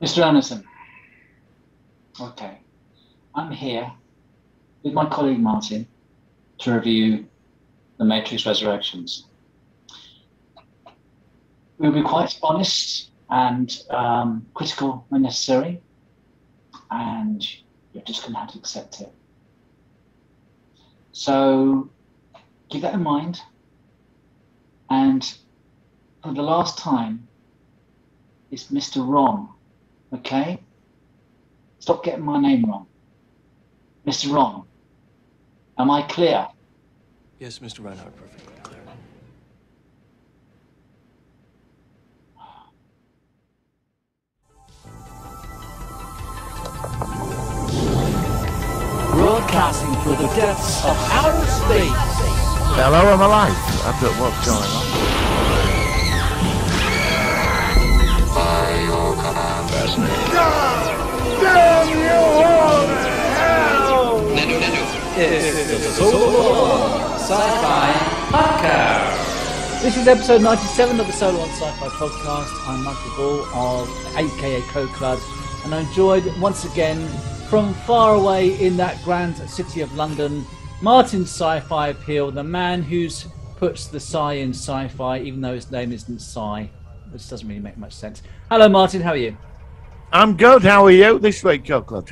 Mr. Anderson, okay, I'm here with my colleague Martin to review The Matrix Resurrections. We'll be quite honest and critical when necessary, and you're just going to have to accept it. So keep that in mind, and for the last time, it's Mr. Wrong, okay? Stop getting my name wrong. Mr. Wrong, am I clear? Yes, Mr. Reinhardt, perfectly clear. Broadcasting through the depths of outer space. Hello, I'm alive. I don't know what's going on. God damn you all to hell! Nano. It's the Solo Sci-Fi Podcast. This is episode 97 of the Solo on Sci-Fi Podcast. I'm Michael Ball of AKA Co-Club, and I'm joined once again from far away in that grand city of London, Martin's Sci-Fi Appeal, the man who puts the Sci in sci-fi, even though his name isn't Sci, which doesn't really make much sense. Hello, Martin. How are you? I'm good. How are you this week, Co-Club?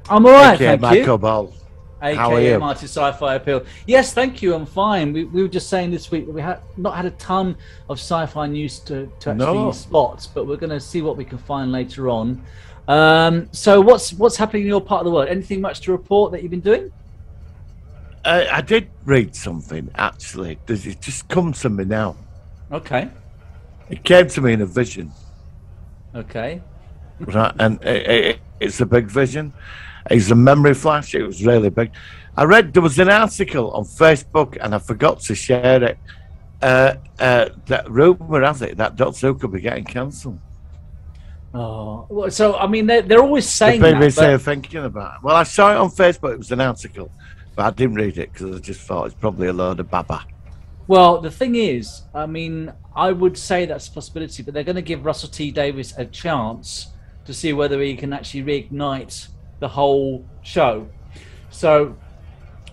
I'm all right, Okay, thank Michael you. Ball. How are you? Martin's Sci-Fi Appeal. Yes, thank you. I'm fine. We were just saying this week that we have not had a ton of sci-fi news to actually spot, but we're going to see what we can find later on. So what's happening in your part of the world? Anything much to report that you've been doing? I did read something, actually. It just comes to me now. Okay. It came to me in a vision. Okay. Right, and it's a big vision. It's a memory flash. It was really big. I read there was an article on Facebook, and I forgot to share it. That rumor has it that Doctor Who could be getting cancelled. Oh, well, so I mean, they're always saying the that. BBC are thinking about it. Well, I saw it on Facebook. It was an article, but I didn't read it because I just thought it's probably a load of baba. Well, the thing is, I mean, I would say that's a possibility, but they're going to give Russell T Davies a chance to see whether he can actually reignite the whole show. So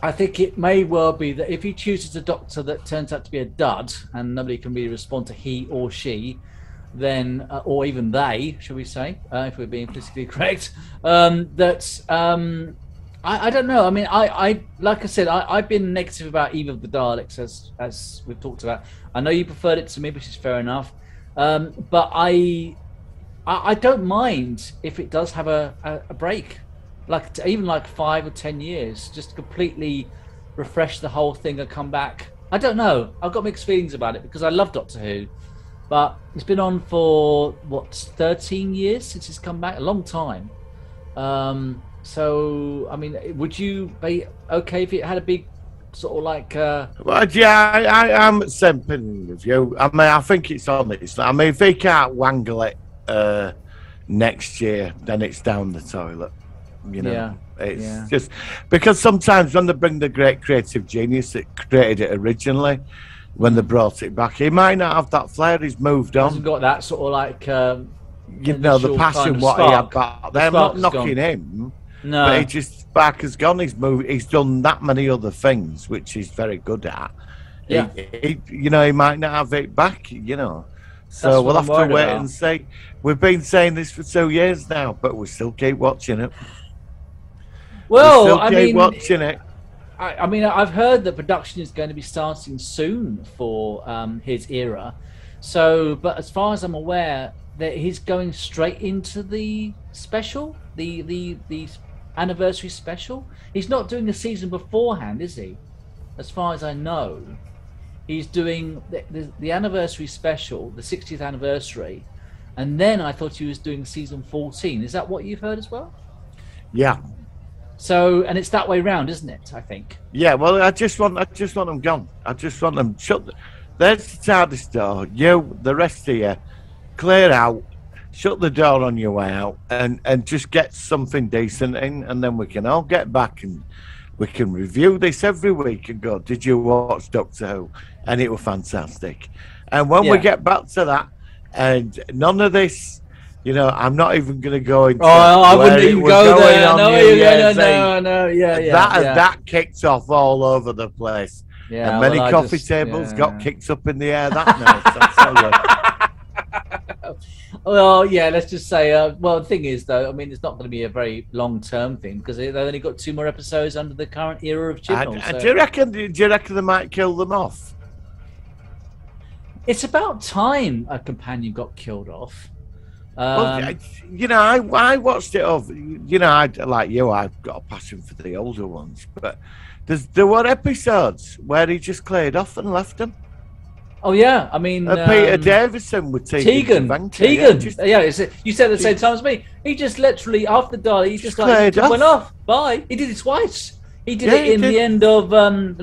I think it may well be that if he chooses a doctor that turns out to be a dud and nobody can really respond to he or she, then, or even they, shall we say, if we're being politically correct, I don't know. I mean, I like I said, I've been negative about Eve of the Daleks, as we've talked about. I know you preferred it to me, which is fair enough. But I don't mind if it does have a break, even like 5 or 10 years, just completely refresh the whole thing and come back. I don't know. I've got mixed feelings about it because I love Doctor Who, but it's been on for 13 years since it's come back, a long time. So, I mean, would you be okay if it had a big sort of like... Well, yeah, I'm the same opinion with you. I mean, I think it's on it. I mean, if they can't wangle it next year, then it's down the toilet. You know, it's just... Because sometimes when they bring the great creative genius that created it originally, when they brought it back, he might not have that flair. He's moved on. Hasn't got that sort of like... you know, the passion, kind of what spark. he had back there. I'm not knocking him. No, but he just spark has gone. He's done that many other things, which he's very good at. Yeah, he might not have it back. You know, so we'll have to wait and see. We've been saying this for 2 years now, but we still keep watching it. Well, watching it. I mean, I've heard that production is going to be starting soon for his era. So, but as far as I'm aware, that he's going straight into the special, the anniversary special. He's not doing the season beforehand, is he? As far as I know, he's doing the anniversary special, the 60th anniversary, and then I thought he was doing season 14. Is that what you've heard as well? Yeah. So, and it's that way round, isn't it? I think. Yeah. Well, I just want them gone. I just want them shut. There's the TARDIS door. You, the rest of you, clear out. Shut the door on your way out and just get something decent in, and then we can all get back and we can review this every week and go, did you watch Doctor Who? And it was fantastic. And when we get back to that, and none of this You know, I'm not even going to go into. Oh, I where wouldn't it even was go going there. on No, New Year's no, Eve. yeah. That kicked off all over the place. Yeah, and many well, coffee tables got kicked up in the air that night. That's all. Well, yeah, let's just say, well, the thing is, though, I mean, it's not going to be a very long-term thing because they've only got 2 more episodes under the current era of Chibnall. So. Do you reckon they might kill them off? It's about time a companion got killed off. Well, you know, I watched it off. You know, like you, I've got a passion for the older ones, but there were episodes where he just cleared off and left them. Oh yeah, I mean Peter Davison with Tegan. Yeah, you said at the same time as me. He just literally after the dial, he just like went off. Bye. He did it twice. He did it in the end of not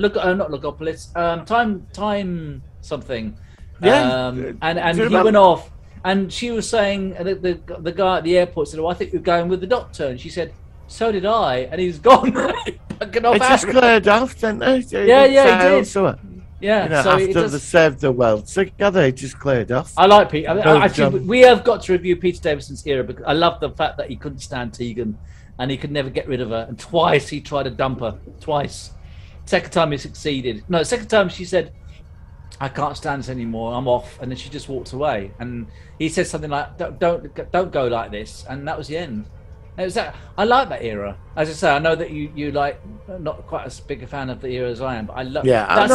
Logopolis. Time something. Yeah, and he went off. And she was saying, the guy at the airport said, "Oh, I think you're going with the doctor." And she said, "So did I." And he's gone. It just cleared off, didn't it? Yeah, he did. Yeah, you know, so after they saved the world together, it just cleared off. I like Pete. Actually, we have got to review Peter Davison's era because I love the fact that he couldn't stand Tegan, and he could never get rid of her. And twice he tried to dump her. Twice. Second time he succeeded. No, second time she said, "I can't stand this anymore. I'm off," and then she just walked away. And he said something like, "Don't go like this," and that was the end. It was that. I like that era. As I say, I know that you like not quite as big a fan of the era as I am, but I love. Yeah, that's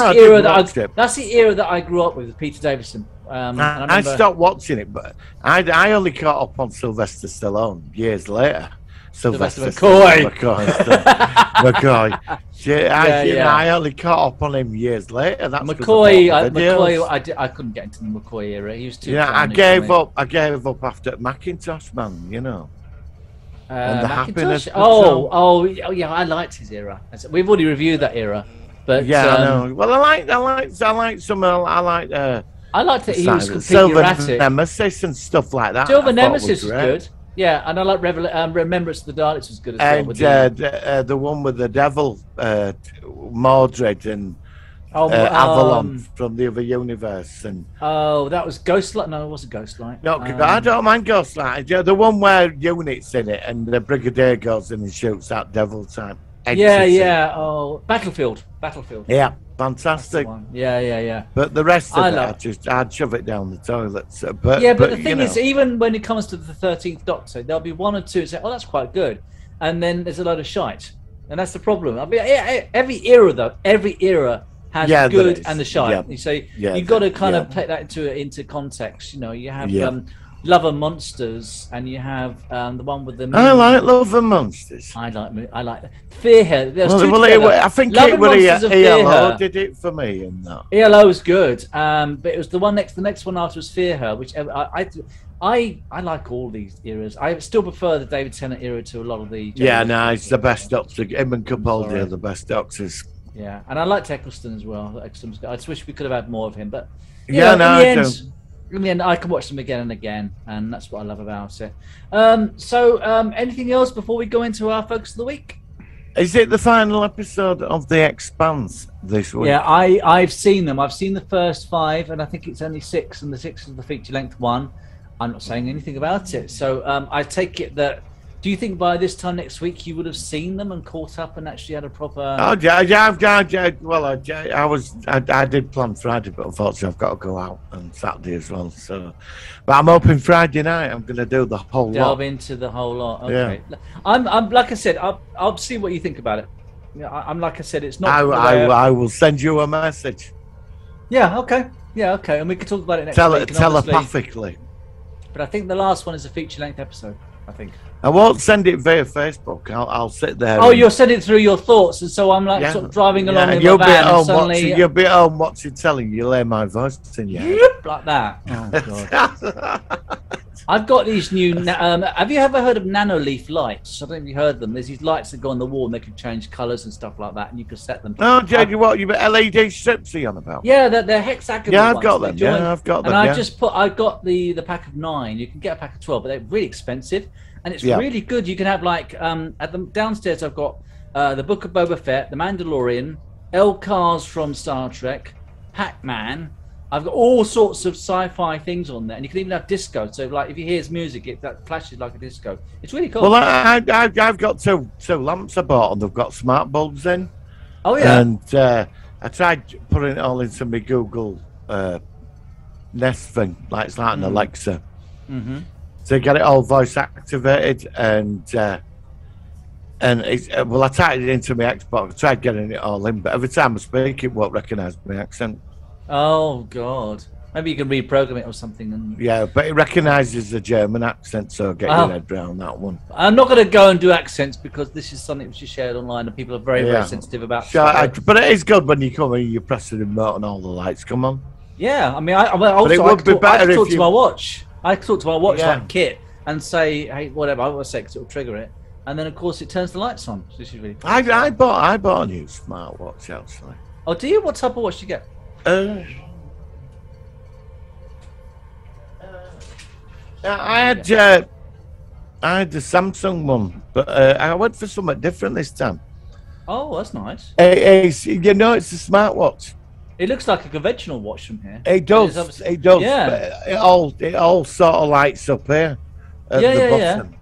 the era that I grew up with Peter Davison. I stopped watching it, but I only caught up on Sylvester Stallone years later. Sylvester McCoy. I only caught up on him years later. That's McCoy. I couldn't get into the McCoy era. He was too. Yeah, I gave up after Macintosh, man. You know. And the happiness. Oh, yeah. I liked his era. We've already reviewed that era, but yeah, I know. Well, I like some. I like that he was completely Silver erratic. Nemesis and stuff like that. Silver Nemesis was good. Yeah, and I like Remembrance of the Daleks was good as well. And the one with the devil, Mordred and Avalon from the other universe. And that was Ghostlight. No, it wasn't Ghostlight. No, I don't mind Ghostlight. Yeah, the one where Unit's in it and the Brigadier goes in and shoots that devil type. Yeah. Oh, Battlefield. Yeah, fantastic. Yeah. But the rest of it, I'd shove it down the toilet. But the thing is, even when it comes to the 13th Doctor, there'll be one or two that say, "Oh, that's quite good," and then there's a load of shite, and that's the problem. I mean, every era has the good and the shite. You say you've got to kind of take that into context. You know, you have Love and Monsters, and you have the one with the. I like Love and Monsters. I like Fear. I think it was ELO did it for me, and that. ELO was good, but it was the next one after was Fear Her, which I like all these eras. I still prefer the David Tennant era to a lot of the. It's the best Doctor. Him and Capaldi are the best Doctors. Yeah, and I liked Eccleston as well. I just wish we could have had more of him, but in the end, I can watch them again and again, and that's what I love about it. Anything else before we go into our focus of the week? Is it the final episode of The Expanse this week? Yeah, I've seen them. I've seen the first 5, and I think it's only 6, and the 6th is the feature-length one. I'm not saying anything about it. So I take it that... Do you think by this time next week you would have seen them and caught up and actually had a proper? Oh yeah, I did plan Friday, but unfortunately I've got to go out on Saturday as well. So, but I'm hoping Friday night I'm going to do the whole lot. Delve into the whole lot. Okay. Yeah. I'm like I said, I'll see what you think about it. I'm like I said, it's not. I will send you a message. Yeah. Okay. And we can talk about it next week. Telepathically. But I think the last one is a feature-length episode. I think. I won't send it via Facebook. I'll sit there. Oh, you'll send it through your thoughts, and so I'm like sort of driving along in my van, and suddenly you'll be at home watching telly. You'll hear my voice in your head. Like that. Oh God. I've got these new. Have you ever heard of nano leaf lights? I don't know if you heard them. There's these lights that go on the wall and they can change colours and stuff like that, and you can set them. Oh, Jade, you LED strips are you on about? Yeah, they're hexagonal. Yeah, I've got them. Yeah, I've got them. And I got the pack of 9. You can get a pack of 12, but they're really expensive, and it's really good. You can have like at the downstairs. I've got the Book of Boba Fett, the Mandalorian, L Cars from Star Trek, Pac-Man. I've got all sorts of sci-fi things on there, and you can even have disco. So, like, if you hear his music, that flashes like a disco. It's really cool. Well, I've got two lamps I bought, and they've got smart bulbs in. Oh yeah. And I tried putting it all into my Google Nest thing, like it's like an Alexa. Mm-hmm. So get it all voice activated, and it's well, I typed it into my Xbox. I tried getting it all in, but every time I speak, it won't recognise my accent. Oh God. Maybe you can reprogram it or something. And... Yeah, but it recognises the German accent, so get your head round that one. I'm not going to go and do accents because this is something which is shared online and people are very, very sensitive about. But it is good when you come in, you press the remote and all the lights come on. Yeah, I mean, I could talk to my watch. I could talk to my watch like Kit and say, hey, whatever, I want to say because it'll trigger it. And then, of course, it turns the lights on. So this is really cool. I bought a new smartwatch, actually. Oh, do you? What type of watch do you get? I had the Samsung one, but I went for something different this time. Oh, that's nice. It's a smartwatch. It looks like a conventional watch from here. It does. It does. Yeah. But it all sort of lights up here at the bottom.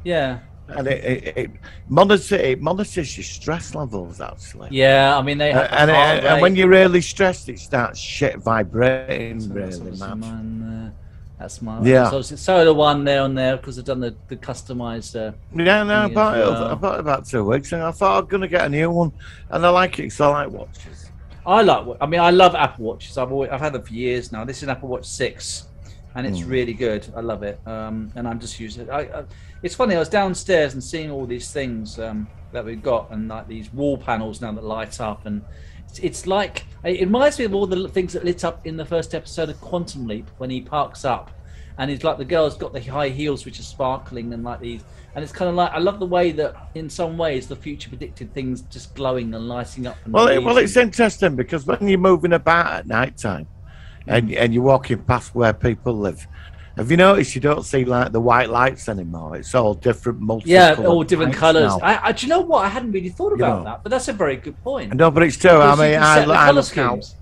Yeah. And it monitors your stress levels, actually. Yeah, I mean they have and when you're really stressed, it starts shit vibrating really mad. That's my so the one there on there because I've done the customized. I bought it about 2 weeks, and I thought I'm gonna get a new one, and I like it. So I like watches. I love Apple Watches. I've had them for years now. This is an Apple Watch 6, and it's really good. I love it, and I'm just using it. It's funny. I was downstairs and seeing all these things that we've got, and like these wall panels now that light up, and it's like it reminds me of all the things that lit up in the first episode of Quantum Leap when he parks up, and it's like the girl's got the high heels which are sparkling and like these, and it's kind of like I love the way that in some ways the future predicted things just glowing and lighting up. And well, it's interesting because when you're moving about at night time, and you're walking past where people live. Have you noticed you don't see like the white lights anymore? It's all different, all different colours. Do you know what? I hadn't really thought about that, but that's a very good point. No, but it's true. I mean, I look out.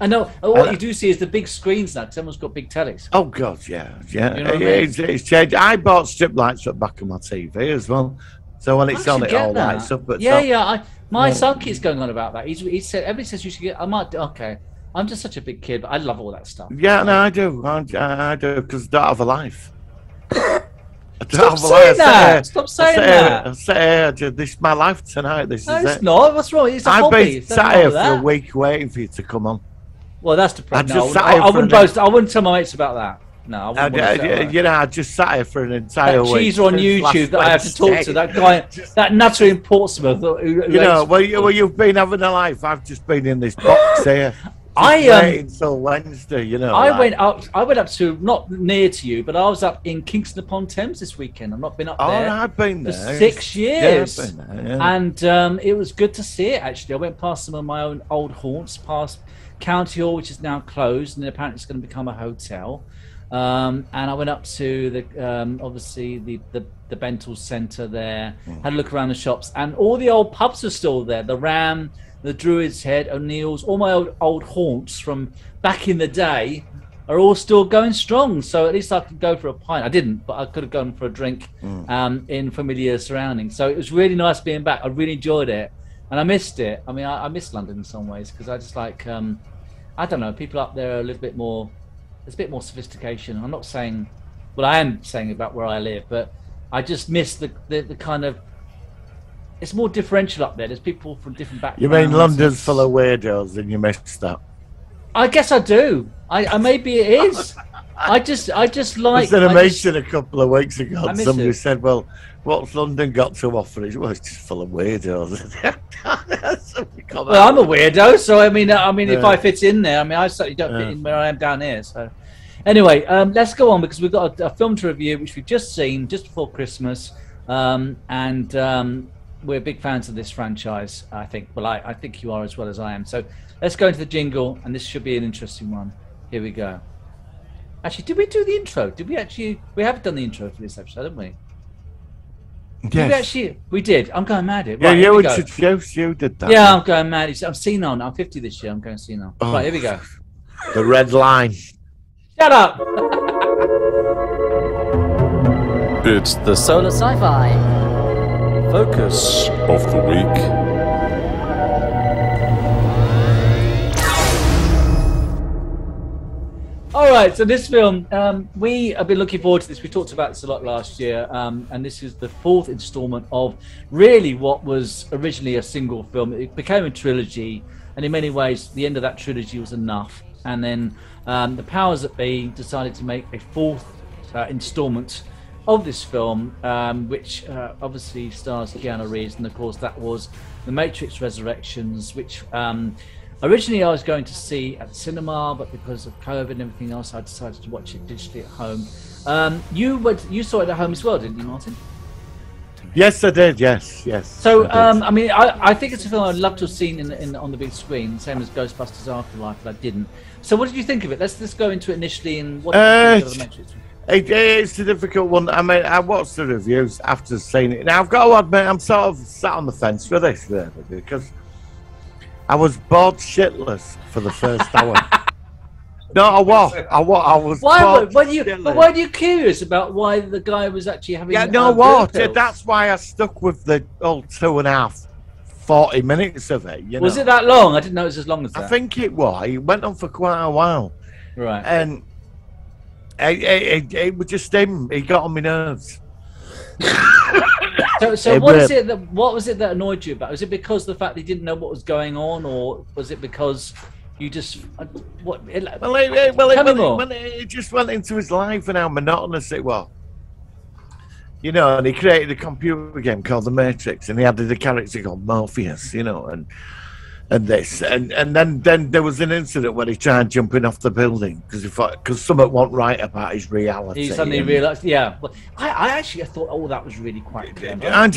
I know. What you do see is the big screens now. Because everyone's got big tellies. Oh God, yeah. You know what I mean? It's changed. I bought strip lights at the back of my TV as well, so when it's on, it all lights up. But my son keeps going on about that. He said everybody says you should get. I might. Okay. I'm just such a big kid, but I love all that stuff. Yeah, no, I do. I do because I don't have a life. Stop saying that. Stop saying that. I say, this is my life tonight. This is it. It's not. What's wrong? It's a I've hobby. been sat here for a week waiting for you to come on. Well, that's the problem. I wouldn't boast. I wouldn't tell my mates about that. No, I wouldn't. I just sat here for an entire week. That cheeser on YouTube that I have to talk to, that guy, that nutter in Portsmouth. You've been having a life. I've just been in this box here. Until Wednesday, I went up to not near to you, but I was up in Kingston upon Thames this weekend. I've not been up there. I've been there for 6 years. Yeah, I've been there, yeah. And it was good to see it. Actually, I went past some of my own old haunts, past County Hall, which is now closed, and apparently it's going to become a hotel. And I went up to the obviously the Bental Centre there. Had a look around the shops, and all the old pubs are still there. The Ram, the Druid's Head, O'Neill's, all my old haunts from back in the day are all still going strong. So at least I could go for a pint. I didn't, but I could have gone for a drink in familiar surroundings. So it was really nice being back. I really enjoyed it, and I missed it. I mean, I miss London in some ways because I just like I don't know. People up there are a little bit more. There's a bit more sophistication. I'm not saying, well, I am saying about where I live, but I just miss the kind of. It's more differential up there. There's people from different backgrounds. You mean London's full of weirdos and you missed that? I guess I do. I maybe it is. I just like. I was in a meeting a couple of weeks ago and somebody said, well, what's London got to offer? Well, it's just full of weirdos. Well, I'm a weirdo, so I mean, if I fit in there, I mean, I certainly don't fit in where I am down here. So, anyway, let's go on because we've got a film to review which we've just seen just before Christmas, and we're big fans of this franchise. I think. Well, I think you are as well as I am. So, let's go into the jingle, and this should be an interesting one. Here we go. Actually, did we do the intro? Did we actually? We haven't done the intro for this episode, haven't we? Yes. We did. I'm going mad. Right, you introduced. You did that. Yeah, I'm going mad. I'm senile now. I'm 50 this year. I'm going senile. Oh. Right, here we go. The red line. Shut up. It's the Solar Sci-Fi focus of the week. All right, so this film, we have been looking forward to this. We talked about this a lot last year, and this is the fourth installment of really what was originally a single film. It became a trilogy, and in many ways, the end of that trilogy was enough. And then the powers that be decided to make a fourth installment of this film, which obviously stars Keanu Reeves, and of course that was The Matrix Resurrections, which originally I was going to see at the cinema, but because of COVID and everything else, I decided to watch it digitally at home. You saw it at home as well, didn't you, Martin? Yes, I did. Yes. So, I mean, I think it's a film I'd love to have seen on the big screen, same as Ghostbusters Afterlife, but I didn't. So, what did you think of it? Let's go into it initially, and what did you think of The Matrix? It's a difficult one. I mean, I watched the reviews after seeing it. Now, I've got to admit, I'm sort of sat on the fence with this, really, because I was bored shitless for the first hour. No, I was. Why were you curious about why the guy was actually having? Yeah, no, what? That's why I stuck with the 2.5, 40 minutes of it. You know? Was it that long? I didn't know it was as long as that. I think it was. It went on for quite a while. Right. And it was just him. He got on my nerves. So what was it that annoyed you about? Was it because the fact he didn't know what was going on, or was it because you just it just went into his life and how monotonous it was. You know, and he created a computer game called The Matrix, and he added a character called Morpheus, you know, and this, and then there was an incident when he tried jumping off the building because something wasn't right about his reality. He suddenly realised, yeah. Well, I actually thought, that was really quite clever. I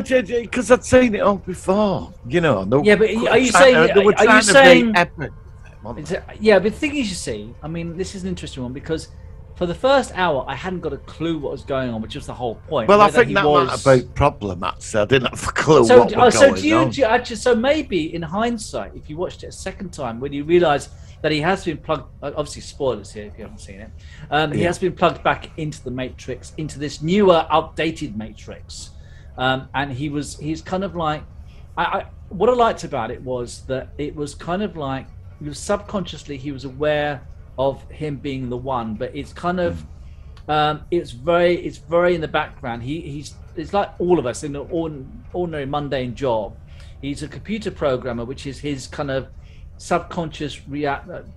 did because I'd seen it all before, you know. Yeah, but are you saying? Yeah, but the thing is, you see, I mean, this is an interesting one because for the first hour, I hadn't got a clue what was going on, which was the whole point. Well, I think that might have been a problem, actually. I didn't have a clue what was going on. So maybe in hindsight, if you watched it a second time, when you realise that he has been plugged, obviously spoilers here if you haven't seen it, he has been plugged back into the Matrix, into this newer, updated Matrix. And he's kind of like, what I liked about it was that it was kind of like, subconsciously he was aware of him being the one, but it's kind of it's very in the background. It's like all of us in an ordinary mundane job. He's a computer programmer, which is his kind of subconscious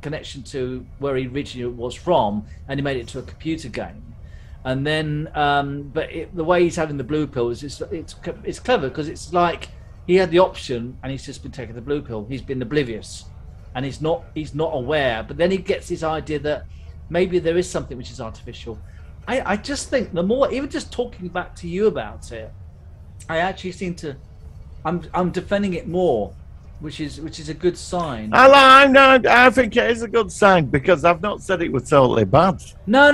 connection to where he originally was from, and he made it to a computer game. And then but the way he's having the blue pill is it's clever because it's like he had the option and he's just been taking the blue pill. He's been oblivious. And he's not aware, but then he gets this idea that maybe there is something which is artificial. I just think the more, even just talking back to you about it, I actually seem to, I'm defending it more, which is a good sign. I think it is a good sign because I've not said it was totally bad. No.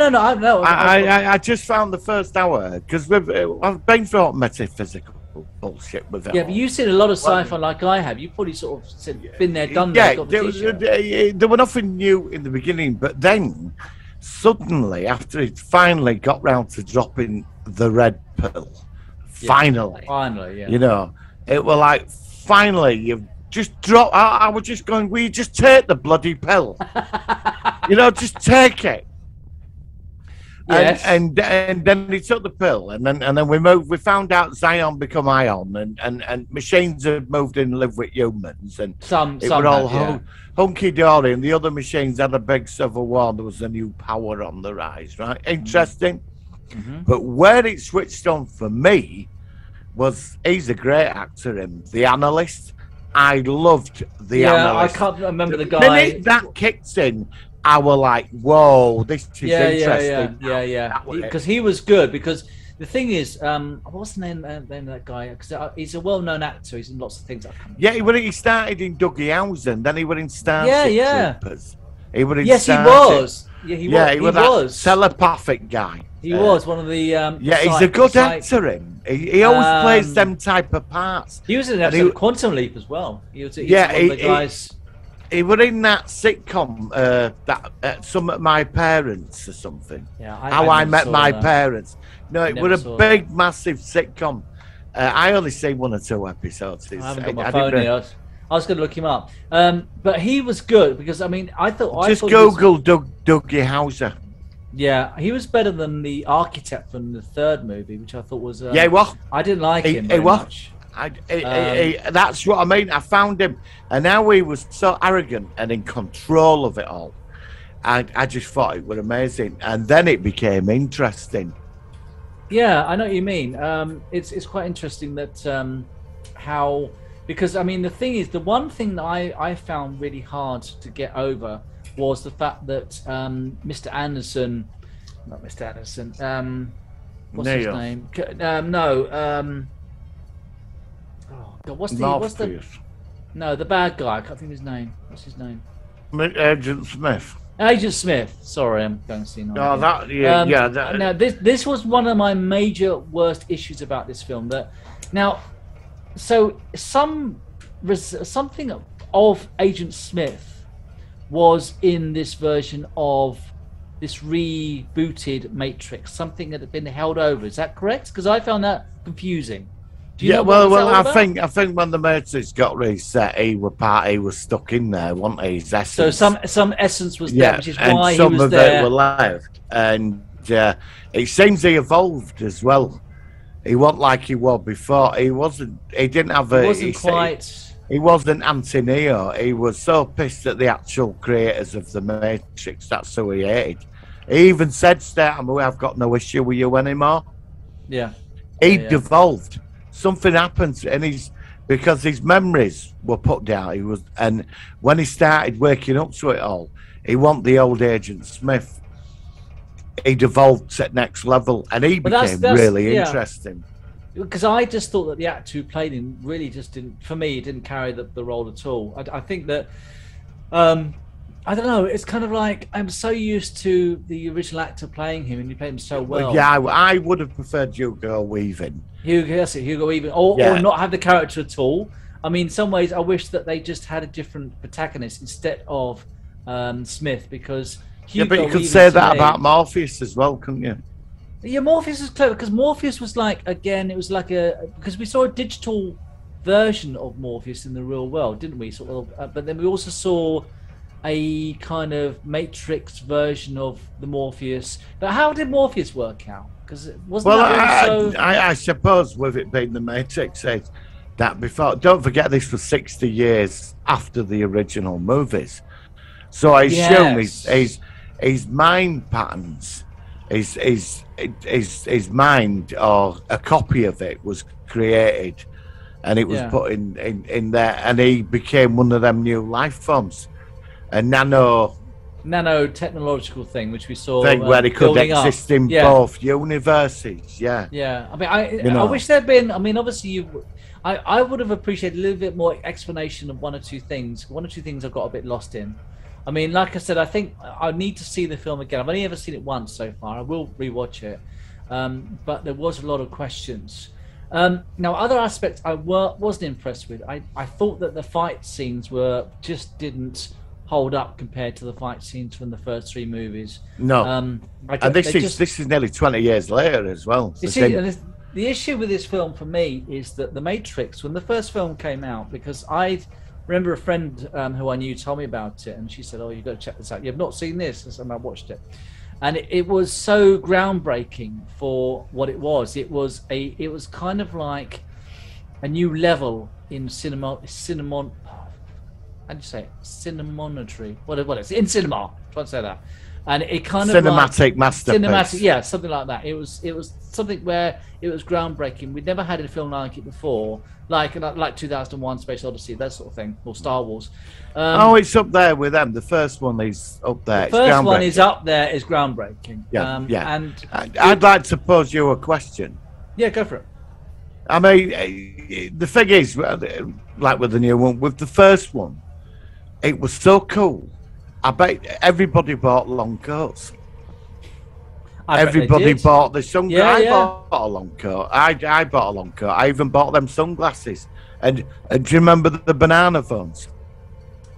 I just found the first hour because I've been through metaphysical bullshit with it. Yeah, but you've seen a lot of sci-fi like I have. You probably sort of been there, done that. Yeah, there were nothing new in the beginning, but then suddenly, after it finally got round to dropping the red pill, finally, yeah. You know, it was like finally you've just dropped. I was just going, will you just take the bloody pill? You know, just take it. Yes. And then he took the pill, and then we found out Zion become Ion, and machines had moved in and lived with humans, and it were all hunky dory, and the other machines had a big civil war. There was a new power on the rise, right? Interesting. Mm-hmm. But where it switched on for me was he's a great actor, The Analyst. I loved The Analyst. I can't remember the guy. The minute that kicked in, I was like, whoa, this is interesting. Yeah. Because he was good. Because the thing is, what's the name of that guy? Because he's a well-known actor. He's in lots of things. He started in Dougie Hausen. Then he was in Starship Troopers. He was in he was. He was that telepathic guy. He was one of the. He's a good actor. He always plays them type of parts. He was in an episode of Quantum Leap as well. He was one of the guys. He were in that sitcom, that some of my parents or something. Yeah, How I Met My Parents. No, it was a big, massive sitcom. I only seen 1 or 2 episodes. I haven't got my phone here. I was going to look him up, but he was good because I mean I thought just Google Dougie Hauser. Yeah, he was better than the architect from the 3rd movie, which I thought was. Yeah, well, I didn't like him very much. That's what I mean. I found him, and now he was so arrogant and in control of it all. I just thought it was amazing, and then it became interesting. Yeah, I know what you mean. It's quite interesting that how, because I mean the thing is, the one thing that I found really hard to get over was the fact that Mr. Anderson, not Mr. Anderson, what's his name? Oh God, what's the no, the bad guy? I can't think of his name. What's his name? Agent Smith. Agent Smith. Sorry, I'm going to see. No, that yeah. Now this was one of my major worst issues about this film. So something of Agent Smith was in this version of this rebooted Matrix, something that had been held over. Is that correct? Because I found that confusing. I think when the Matrix got reset, he was stuck in there, wasn't he? His essence. So some essence was there, which is why he was there. And some of it were left, and it seems he evolved as well. He wasn't like he was before. He wasn't. He didn't have a. He wasn't quite. He wasn't anti-Neo. He was so pissed at the actual creators of the Matrix. That's who he hated. He even said, I've got no issue with you anymore. Yeah. He devolved. Something happened, and because his memories were put down. And when he started waking up to it all, he wasn't the old Agent Smith. He devolved to the next level, and he became really interesting. Because I just thought that the actor who played him really just didn't, for me, didn't carry the role at all. I think that, I don't know, it's kind of like I'm so used to the original actor playing him, and he played him so well. Yeah, I would have preferred Hugo Weaving. Hugo Weaving, or not have the character at all. I mean, in some ways, I wish that they just had a different protagonist instead of Smith, because Hugo but you could Weaving say that about Morpheus as well, couldn't you? Yeah, Morpheus was clever because Morpheus was like, again, it was like because we saw a digital version of Morpheus in the real world, didn't we? Sort of, but then we also saw a kind of Matrix version of the Morpheus. But how did Morpheus work out? Because it wasn't. I suppose with it being the Matrix, that before. Don't forget, this was 60 years after the original movies, so I assume his mind patterns. His mind, or a copy of it, was created, and it was put in there, and he became one of them new life forms, a nano technological thing, which we saw where it could exist in both universes. I mean, I wish there'd been. I mean, obviously I would have appreciated a little bit more explanation of one or two things I got a bit lost in. I mean, like I said, I think I need to see the film again. I've only ever seen it once so far. I will rewatch it. But there was a lot of questions. Now, other aspects I wasn't impressed with. I thought that the fight scenes didn't hold up compared to the fight scenes from the first 3 movies. No. And this is nearly 20 years later as well. You see, the issue with this film for me is that The Matrix, when the first film came out, because I remember a friend who I knew told me about it, and she said, "Oh, you've got to check this out. You have not seen this?" And I watched it, and it was so groundbreaking for what it was. It was kind of like a new level in how do you say it? Cinemonetry. What is it? In cinema. Try to say that. And it kind of cinematic masterpiece. Yeah, something like that. It was something where it was groundbreaking. We'd never had a film like it before, like 2001: Space Odyssey, that sort of thing, or Star Wars. It's up there with them. The first one is up there. The first one is up there, is groundbreaking. And I'd like to pose you a question. Yeah, go for it. I mean, the thing is, like with the new one, with the first one, it was so cool. I bet everybody bought long coats. Everybody bought the sunglasses. I bought a long coat. I bought a long coat. I even bought them sunglasses. And do you remember the banana phones?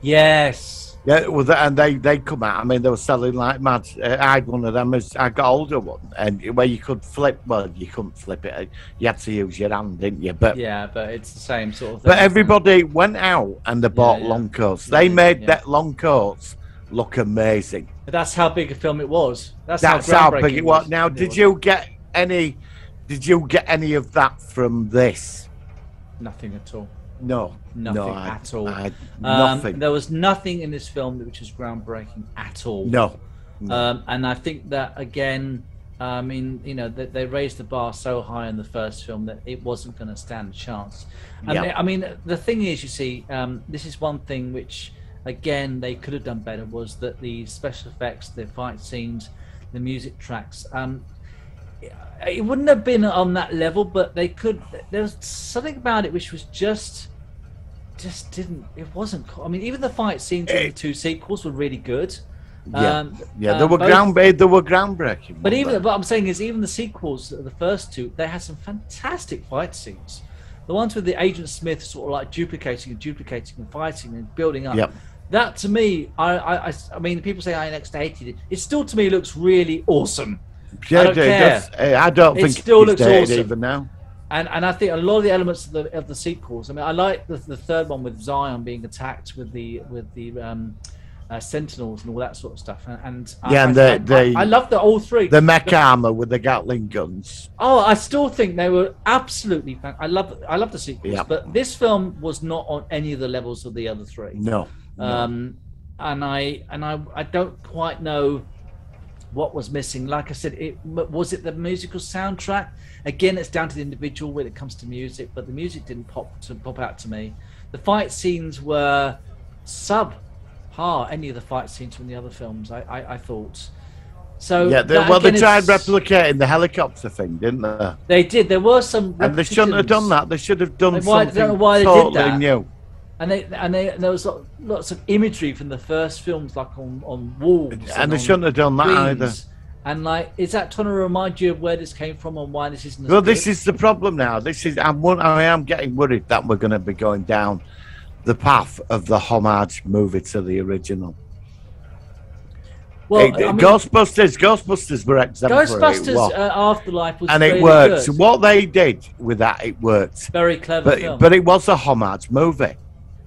Yes. Yeah, well, and they come out. I mean, they were selling like mad. I had one of them as I got older one, and where you could flip. Well, you couldn't flip it. You had to use your hand, didn't you? But yeah, but it's the same sort of thing. But everybody went out and they bought long coats. They made that long coats look amazing. But that's how big a film it was. That's how big it was. Now, did you get any? Did you get any of that from this? Nothing at all. No, nothing at all. Nothing. There was nothing in this film which was groundbreaking at all. No. And I think that again, I mean, you know, they raised the bar so high in the first film that it wasn't going to stand a chance. And I mean, the thing is, you see, this is one thing which, again, they could have done better, was that the special effects, the fight scenes, the music tracks, it wouldn't have been on that level, but they could. There was something about it which was just didn't. It wasn't. I mean, even the fight scenes in the two sequels were really good. They were groundbreaking. But even what I'm saying is, even the sequels, the first two, they had some fantastic fight scenes. The ones with the Agent Smith sort of like duplicating and fighting and building up. Yep. That to me, I mean, people say I dated it. It still to me looks really awesome. Yeah, I don't care. I don't think it still looks awesome even now. And I think a lot of the elements of the sequels. I mean, I like the third one with Zion being attacked with the Sentinels and all that sort of stuff. I love all three. The mech armor with the Gatling guns. Oh, I still think they were absolutely. I love the sequels, but this film was not on any of the levels of the other three. No. And I don't quite know what was missing. Like I said, was it the musical soundtrack? Again, it's down to the individual when it comes to music, but the music didn't pop out to me. The fight scenes were subpar, any of the fight scenes from the other films, I thought. So yeah, they tried replicating the helicopter thing, didn't they? They did. There were some, and they shouldn't have done that. They should have done something I don't know why totally they did that. new. And there was lots of imagery from the first films, like on walls. And they shouldn't have done that either. And like, is that trying to remind you of where this came from and why this isn't? Well, this is the problem now. I am getting worried that we're going to be going down the path of the homage movie to the original. Well, Ghostbusters were exemplary. Ghostbusters Afterlife was, and really it worked. good. What they did with that, it worked. Very clever film. But it was a homage movie.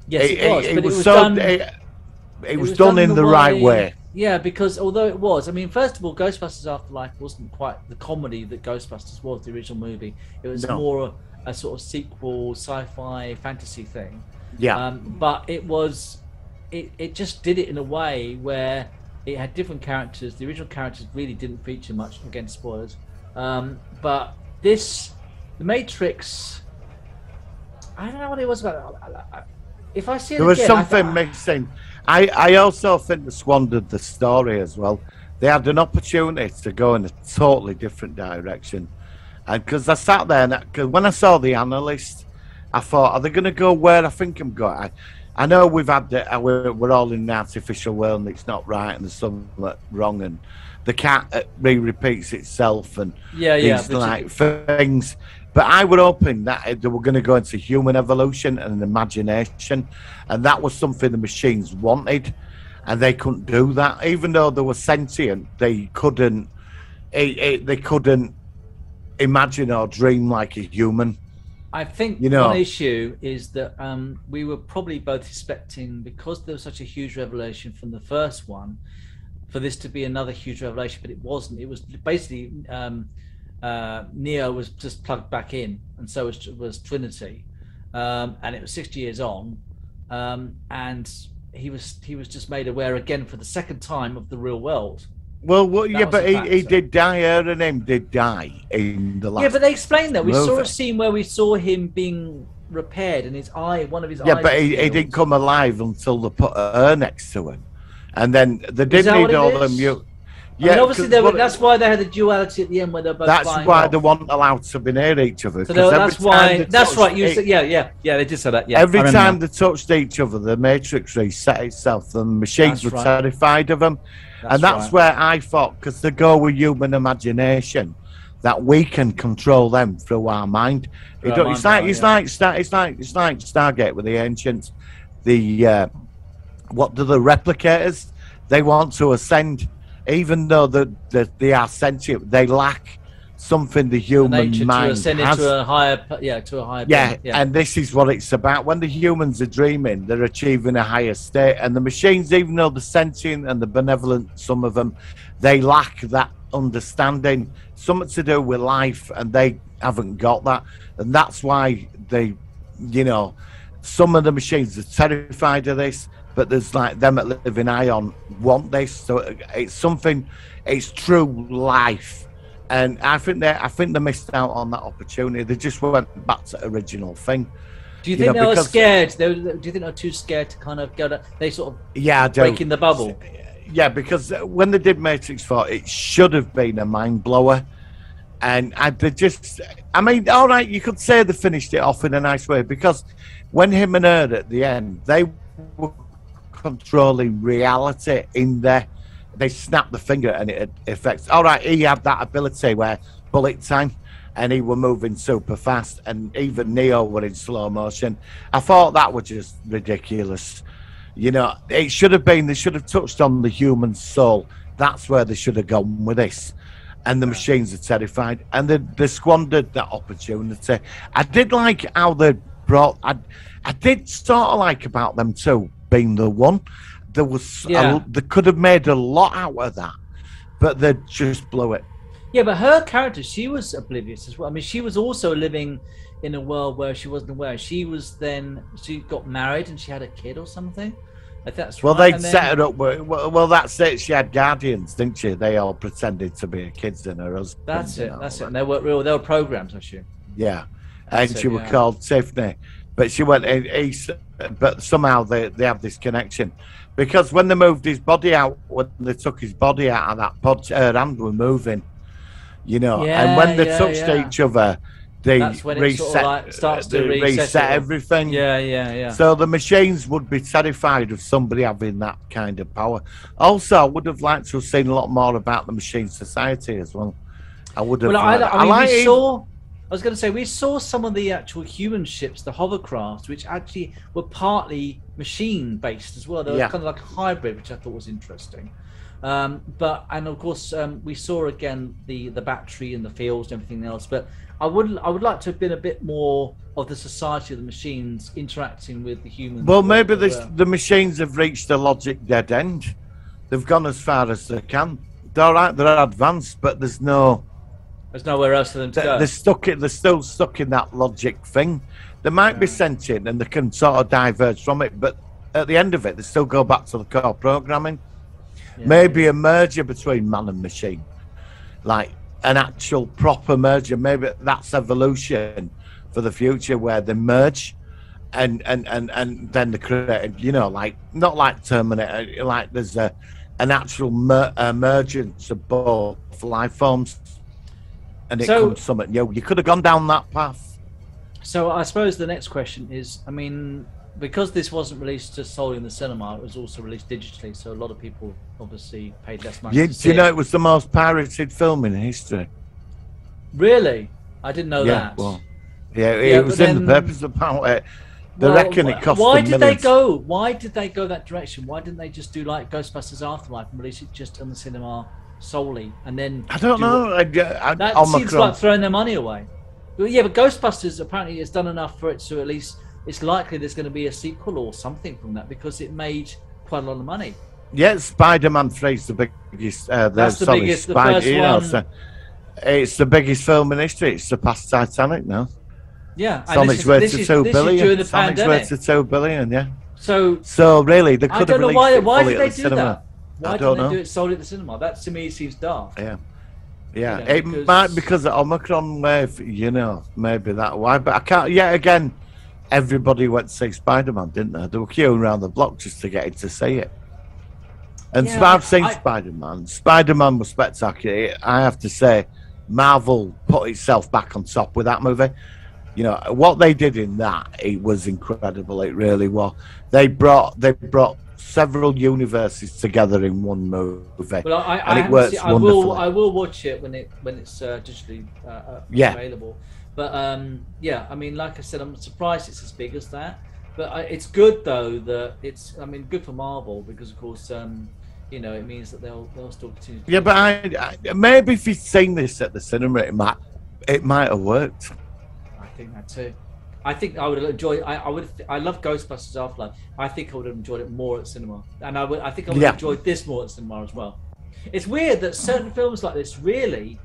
Yes, it was. But it was done in the right way. Yeah, because although it was, I mean, first of all, Ghostbusters Afterlife wasn't quite the comedy that Ghostbusters was, the original movie. It was more a sort of sequel, sci-fi, fantasy thing. Yeah. But it just did it in a way where it had different characters. The original characters really didn't feature much, against spoilers. But The Matrix, I don't know what it was about. If I see it there was again, something missing. I also think they squandered the story as well. They had an opportunity to go in a totally different direction. And because I sat there, and when I saw the analyst, I thought, are they going to go where I think I'm going? I know we've had we're all in an artificial world and it's not right and there's something wrong and the cat repeats itself and these things. But I was hoping that they were going to go into human evolution and imagination, and that was something the machines wanted, and they couldn't do that. Even though they were sentient, they couldn't. They couldn't imagine or dream like a human. I think one issue is that we were probably both expecting, because there was such a huge revelation from the first one, for this to be another huge revelation, but it wasn't. It was basically Neo was just plugged back in, and so was Trinity, and it was 60 years on, and he was just made aware again for the second time of the real world. Well, yeah, but he did die. Her and him did die in the last. Yeah, but they explained that. We movie. saw a scene where we saw him being repaired, and one of his eyes. Yeah, but he didn't come alive until they put her next to him, and then they didn't need all them. Yeah, I mean, obviously that's why they had the duality at the end where they're both. That's why they weren't allowed to be near each other. So that's why. That's right. You said, yeah. They did say that. Yeah. Every time they touched each other, the Matrix reset itself. The machines were terrified of them, and that's where I thought, because they go with human imagination, that we can control them through our mind. It's like Stargate with the ancients. what do the replicators? They want to ascend, even though they are sentient. They lack something the human mind to ascend has. into a higher, to a higher. Yeah, being. and this is what it's about. When the humans are dreaming, they're achieving a higher state, and the machines, even though they're sentient and they're benevolent, some of them, they lack that understanding, something to do with life, and they haven't got that, and that's why they, you know, some of the machines are terrified of this, but there's like them at Living Ion want this, so it's something, it's true life. And I think they missed out on that opportunity. They just went back to the original thing. Do you think they were scared? Do you think they were too scared to kind of go to? They sort of breaking the bubble. Yeah, because when they did Matrix 4, it should have been a mind blower, and they just. I mean, all right, you could say they finished it off in a nice way, because when him and her at the end, they were controlling reality in there. They snapped the finger and it affects. All right, he had that ability where bullet time, and he were moving super fast, and even Neo were in slow motion. I thought that was just ridiculous. You know, it should have been. They should have touched on the human soul. That's where they should have gone with this. And the machines are terrified, and they squandered that opportunity. I did like how they brought. I did sort of like about them too being the one. There was they could have made a lot out of that, but they just blew it. Yeah, but her character, she was oblivious as well. I mean, she was also living in a world where she wasn't aware. She got married and she had a kid or something. Like that's well, right. they'd set her up. Well, that's it. She had guardians, didn't she? They all pretended to be her kids and her husband. That's it. That's it. And they were real. They were programs, I assume. Yeah, and she was called Tiffany, but she went. But somehow they have this connection. Because when they moved his body out, when they took his body out of that pod, her hand were moving, you know. And when they touched each other, they starts to reset everything. Yeah. So the machines would be terrified of somebody having that kind of power. Also, I would have liked to have seen a lot more about the machine society as well. I would have. Well, I was going to say, we saw some of the actual human ships, the hovercrafts, which actually were partly machine-based as well. They were kind of like a hybrid, which I thought was interesting. And of course, we saw again the battery and the fields and everything else. But I would like to have been a bit more of the society of the machines interacting with the humans. Well, maybe the machines have reached a logic dead end. They've gone as far as they can. They're all right, they're advanced, but there's nowhere else for them to go. They're still stuck in that logic thing. They might be sentient and they can sort of diverge from it, but at the end of it, they still go back to the core programming. Maybe a merger between man and machine, like an actual proper merger. Maybe that's evolution for the future, where they merge, and then they create. You know, like not like Terminator, like there's an actual emergence of both life forms. And it comes something, you could have gone down that path. So I suppose the next question is, I mean, because this wasn't released just solely in the cinema, it was also released digitally, so a lot of people obviously paid less money. Do you know it was the most pirated film in history? Really? I didn't know that. Well, it was in the papers about it. They reckon it cost Why them did millions. Why did they go that direction? Why didn't they just do like Ghostbusters Afterlife and release it just on the cinema solely, and then I don't know. That seems like throwing their money away. Well, yeah, but Ghostbusters apparently has done enough for it to at least it's likely there's going to be a sequel or something from that, because it made quite a lot of money. Yeah, Spider-Man 3 is the biggest. That's the biggest. The first one. So it's the biggest film in history. It's surpassed Titanic now. Yeah, it's on its way to 2 billion. During the it's on its way to 2 billion. Yeah. So really, they could have released it why fully did they at the do cinema. that? Why didn't they do it solely at the cinema? That to me seems daft. Yeah. Yeah, it might because of Omicron wave, maybe that why. But I can't. Yeah, again, everybody went to see Spider-Man, didn't they? They were queuing around the block just to get in to see it. And I've seen Spider-Man. Spider-Man was spectacular. I have to say, Marvel put itself back on top with that movie. You know what they did in that, it was incredible. It really was. They brought several universes together in one movie. Well, it works wonderfully. I will watch it when it's digitally available. But I mean, like I said, I'm surprised it's as big as that. But it's good though that it's. I mean, good for Marvel because of course, you know, it means that they'll still continue. Yeah, but I maybe if you'd seen this at the cinema, it might have worked. I think that too. I think I would have enjoyed. I love Ghostbusters Afterlife. I think I would have enjoyed it more at cinema, and I think I would have enjoyed this more at cinema as well. It's weird that certain films like this really.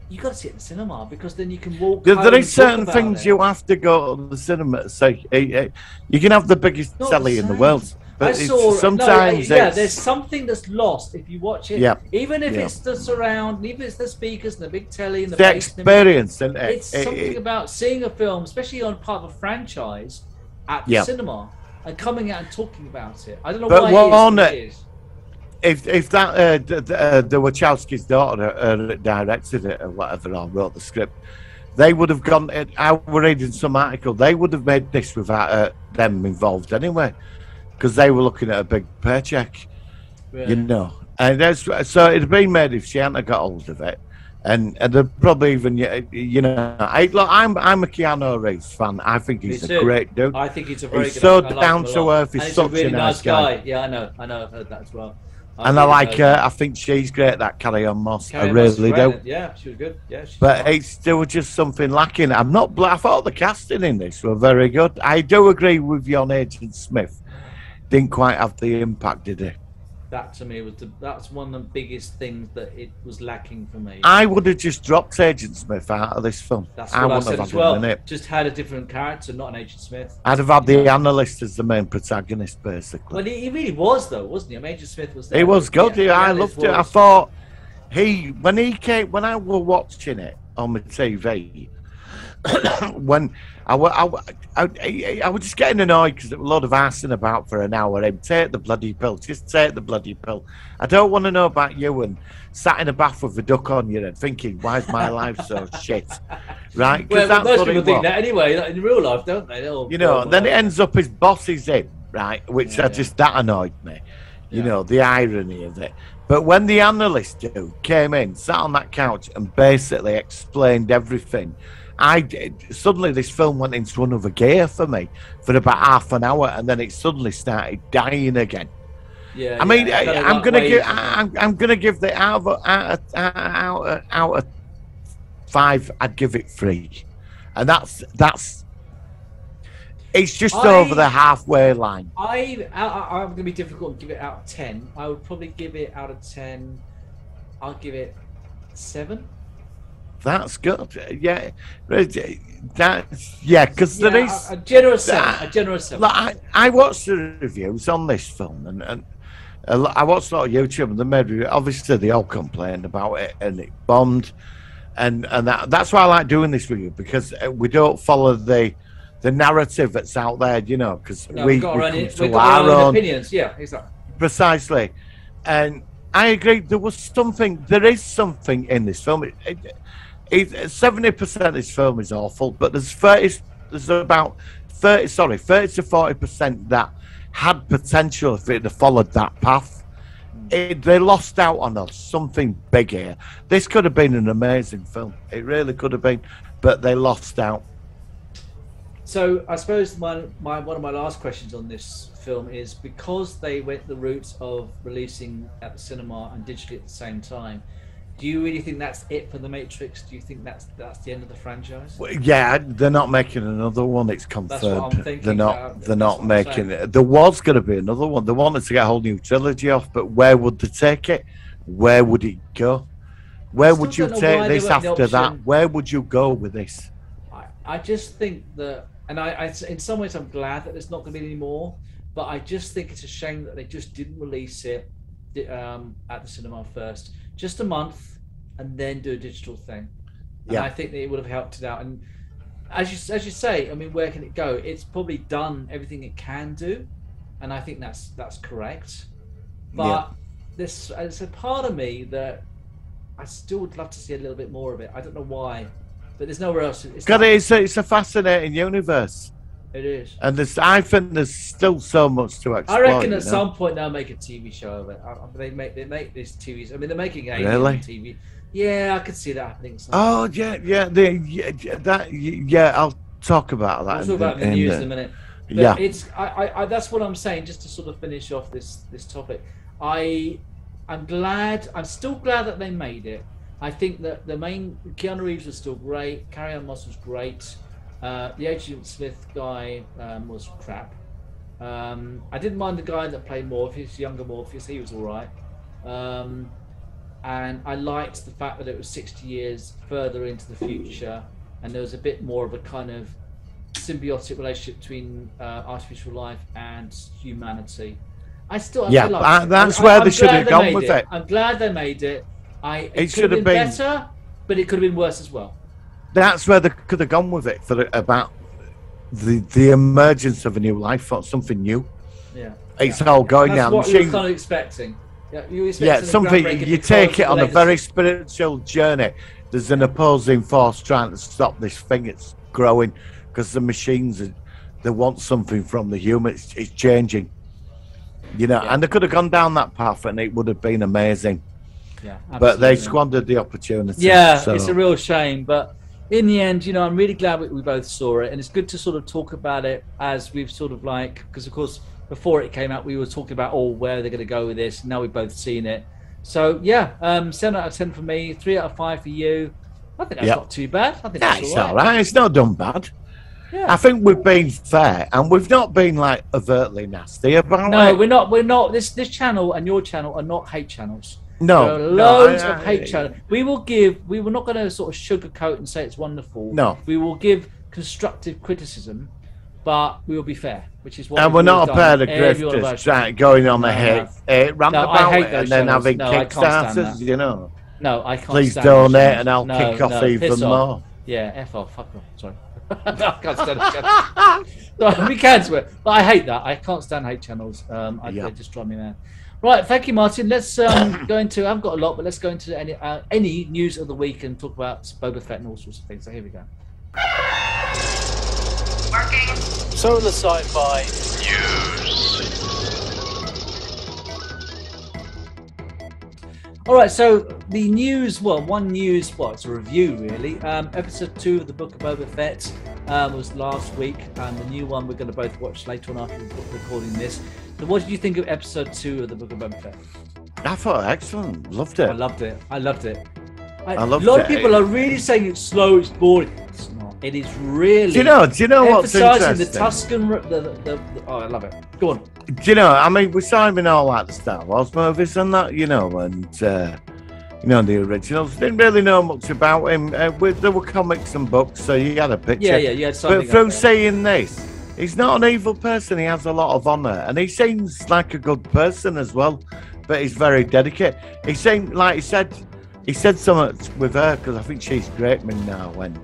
You got to see it in the cinema because then you can walk. There is certain things you have to go to the cinema to say. You can have the biggest telly in the world, but sometimes there's something that's lost if you watch it. Yeah. Even if it's the surround, even if it's the speakers and the big telly and the experience, isn't it? It's something about seeing a film, especially on part of a franchise, at the cinema and coming out and talking about it. I don't know why it is. If that the Wachowski's daughter directed it or whatever, or wrote the script, they would have gone. I was reading some article. They would have made this without them involved anyway, because they were looking at a big paycheck, you know. And so it'd been made if she hadn't got hold of it, and they'd probably even, you know. I'm a Keanu Reeves fan. I think he's a great dude. I think he's a very good. He's so down to earth. He's such a really nice guy. Yeah, I know. I've heard that as well. And I like her. I think she's great. That Carrie Ann Moss. I really do. Yeah, she was good. Yeah, but there was just something lacking. I thought the casting in this were very good. I do agree with you on Agent Smith. Didn't quite have the impact, did he? That to me that's one of the biggest things that it was lacking for me. I would have just dropped Agent Smith out of this film. That's what I said as well. Just had a different character, not an Agent Smith. I'd have had the analyst as the main protagonist, basically. Well, he really was though, wasn't he? I mean, Agent Smith was. He was good. Yeah, I loved it. I thought when I was watching it on my TV. When I was just getting annoyed because there was a lot of arsing about for an hour. Take the bloody pill. Just take the bloody pill. I don't want to know about you and sat in a bath with a duck on your head thinking, why is my life so shit? Right? Well, that's most people think that anyway, like in real life, don't they? You know, then it ends up his boss is in, right? Which that annoyed me. You know, the irony of it. But when the analyst dude came in, sat on that couch and basically explained everything, suddenly this film went into another gear for me for about half an hour, and then it suddenly started dying again. Yeah, I mean, I'm gonna give the out of 5, I'd give it 3, and that's it's just over the halfway line. I'm gonna be difficult and give it out of 10. I would probably give it out of 10. I'll give it 7. That's good. Yeah, because there is a generous 7. A generous 7. Like, I watched the reviews on this film, and I watched a lot of YouTube, and they made obviously they all complained about it, and it bombed, and that's why I like doing this review, because we don't follow the narrative that's out there, you know, because we come to our own opinions. Yeah, exactly. Precisely, and I agree. There is something in this film. 70% of this film is awful, but there's about 30 to 40% that had potential if it had followed that path. They lost out on something big here. This could have been an amazing film. It really could have been, but they lost out. So I suppose one of my last questions on this film is, because they went the route of releasing at the cinema and digitally at the same time, do you really think that's it for The Matrix? Do you think that's the end of the franchise? Well, yeah, they're not making another one. It's confirmed. That's what I'm thinking. They're not making it. There was going to be another one. They wanted to get a whole new trilogy off, but where would they take it? Where would it go? Where would you take this after that? Where would you go with this? I just think that, and I in some ways I'm glad that there's not going to be any more, but I just think it's a shame that they just didn't release it at the cinema first. Just a month, and then do a digital thing. And I think that it would have helped it out. And as you say, I mean, where can it go? It's probably done everything it can do, and I think that's correct. But there's a part of me that I still would love to see a little bit more of it. I don't know why, but there's nowhere else. It's a fascinating universe. It is. And I think there's still so much to explore. I reckon at some point they'll make a TV show of it. They make these TVs. I mean, they're making Alien TV. Yeah, I could see that happening. Oh yeah. I'll talk about that. We'll talk about the news in a minute. But Yeah. it's I that's what I'm saying. Just to sort of finish off this topic, I'm still glad that they made it. I think that the main Keanu Reeves was still great. Carrie-Anne Moss was great. The Agent Smith guy was crap. I didn't mind the guy that played Morpheus, younger Morpheus. He was all right. And I liked the fact that it was 60 years further into the future, and there was a bit more of a kind of symbiotic relationship between artificial life and humanity. That's where they should have gone with it. I'm glad they made it. It should have been better, but it could have been worse as well. That's where they could have gone with it about the emergence of a new life form, something new. Yeah, it's all going That's now. What you were kind of expecting. Yeah, something you take it on a very spiritual journey. There's an opposing force trying to stop this thing. It's growing because the machines they want something from the human. It's changing, and they could have gone down that path, and it would have been amazing. Yeah, but they squandered the opportunity. Yeah, so. It's a real shame. But in the end, I'm really glad we both saw it, and it's good to sort of talk about it as we've sort of because of course before it came out we were talking about where they're going to go with this. Now we've both seen it, so 7 out of 10 for me, 3 out of 5 for you. I think that's not too bad. I think that's all right. It's not done bad. Yeah. I think we've been fair, and we've not been overtly nasty about it. No, we're not. This channel and your channel are not hate channels. No, there are loads of hate channels. We will not going to sort of sugarcoat and say it's wonderful. No, we will give constructive criticism, but we will be fair, which is what. And we're not a pair of grifters going on a roundabout and then having Kickstarters. No, I can't. Please donate, and I'll kick off even more. Yeah, F off. Fuck off. Sorry. I can't stand it. No, we can swear, but I hate that. I can't stand hate channels. They just drive me mad. Right, thank you, Martin. Let's go into. I've got a lot, but let's go into any news of the week and talk about Boba Fett and all sorts of things. So here we go. Working. Solar Sci-Fi News. All right, so the news. It's a review really. Episode 2 of the Book of Boba Fett was last week, and the new one we're going to both watch later on after we're recording this. So what did you think of episode 2 of the Book of Boba Fett? I thought excellent. Loved it. I loved it. I loved a lot of people are really saying it's slow, it's boring. It's not. It is really. Do you know what's interesting? The Tuscan. Oh, I love it. Go on. Do you know? I mean, we saw him in all the Star Wars movies and that, and the originals. Didn't really know much about him. There were comics and books, so you had a picture. Yeah. You had something. But through seeing this. He's not an evil person. He has a lot of honor, and he seems like a good person as well. But he's very dedicated. He seemed like he said something with her because I think she's great now. When